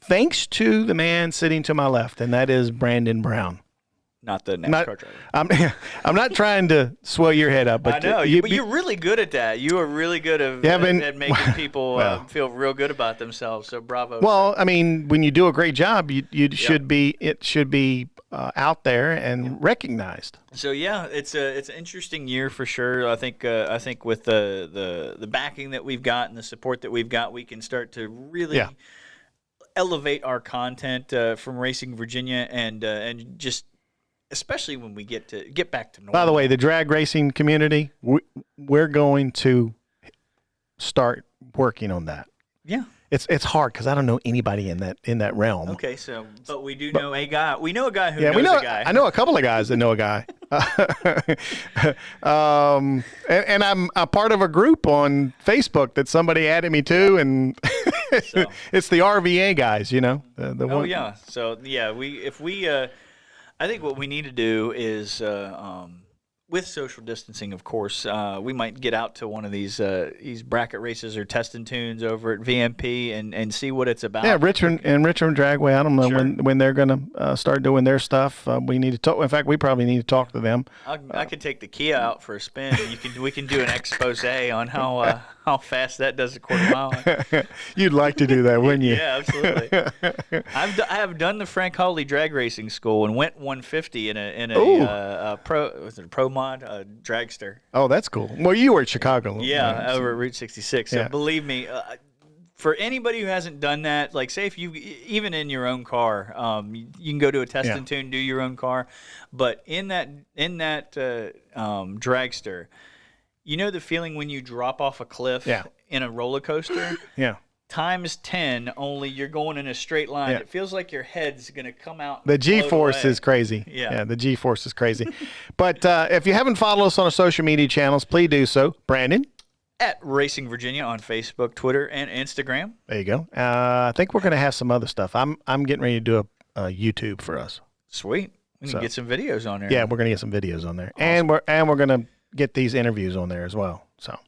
thanks to the man sitting to my left, and that is Brandon Brown. Not the NASCAR driver. I'm not trying to swell your head up, but I know but you're really good at that. You are really good at making people feel real good about themselves. So bravo. Well, I mean, when you do a great job, it should be out there and recognized. So yeah, it's an interesting year for sure. I think with the backing that we've got and the support that we've got, we can start to really elevate our content from Racing Virginia and just. Especially when we get back to normal. By the way, the drag racing community, we're going to start working on that. Yeah, it's hard because I don't know anybody in that realm. Okay, but we do know a guy. We know a guy who knows a guy. I know a couple of guys that know a guy. And I'm a part of a group on Facebook that somebody added me to, and it's the RVA guys. You know, the one. Yeah. So yeah, I think what we need to do is, with social distancing, of course, we might get out to one of these bracket races or testing tunes over at VMP and see what it's about. Yeah, Richmond Dragway. I don't know when they're going to start doing their stuff. We need to talk. In fact, we probably need to talk to them. I could take the Kia out for a spin. We can do an expose on how fast that does a quarter mile. You'd like to do that, wouldn't you? Yeah, absolutely. I have done the Frank Hawley drag racing school and went 150 in a pro mod dragster. Oh, that's cool. Well, you were at Chicago. Yeah, over at Route 66. So believe me, for anybody who hasn't done that, like say if you even in your own car, you can go to a test and tune, do your own car, but in that dragster. You know the feeling when you drop off a cliff in a roller coaster? Yeah. Times 10, only you're going in a straight line. Yeah. It feels like your head's going to come out. The G-force is crazy. Yeah, the G-force is crazy. But if you haven't followed us on our social media channels, please do so. Brandon? At Racing Virginia on Facebook, Twitter, and Instagram. There you go. I think we're going to have some other stuff. I'm getting ready to do a YouTube for us. Sweet. We can get some videos on there. Yeah, we're going to get some videos on there. Awesome. And we're going to get these interviews on there as well. So,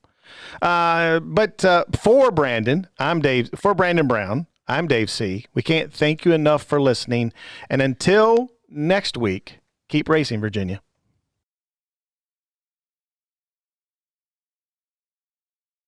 but for Brandon, I'm Dave. For Brandon Brown, I'm Dave C. We can't thank you enough for listening. And until next week, keep racing, Virginia.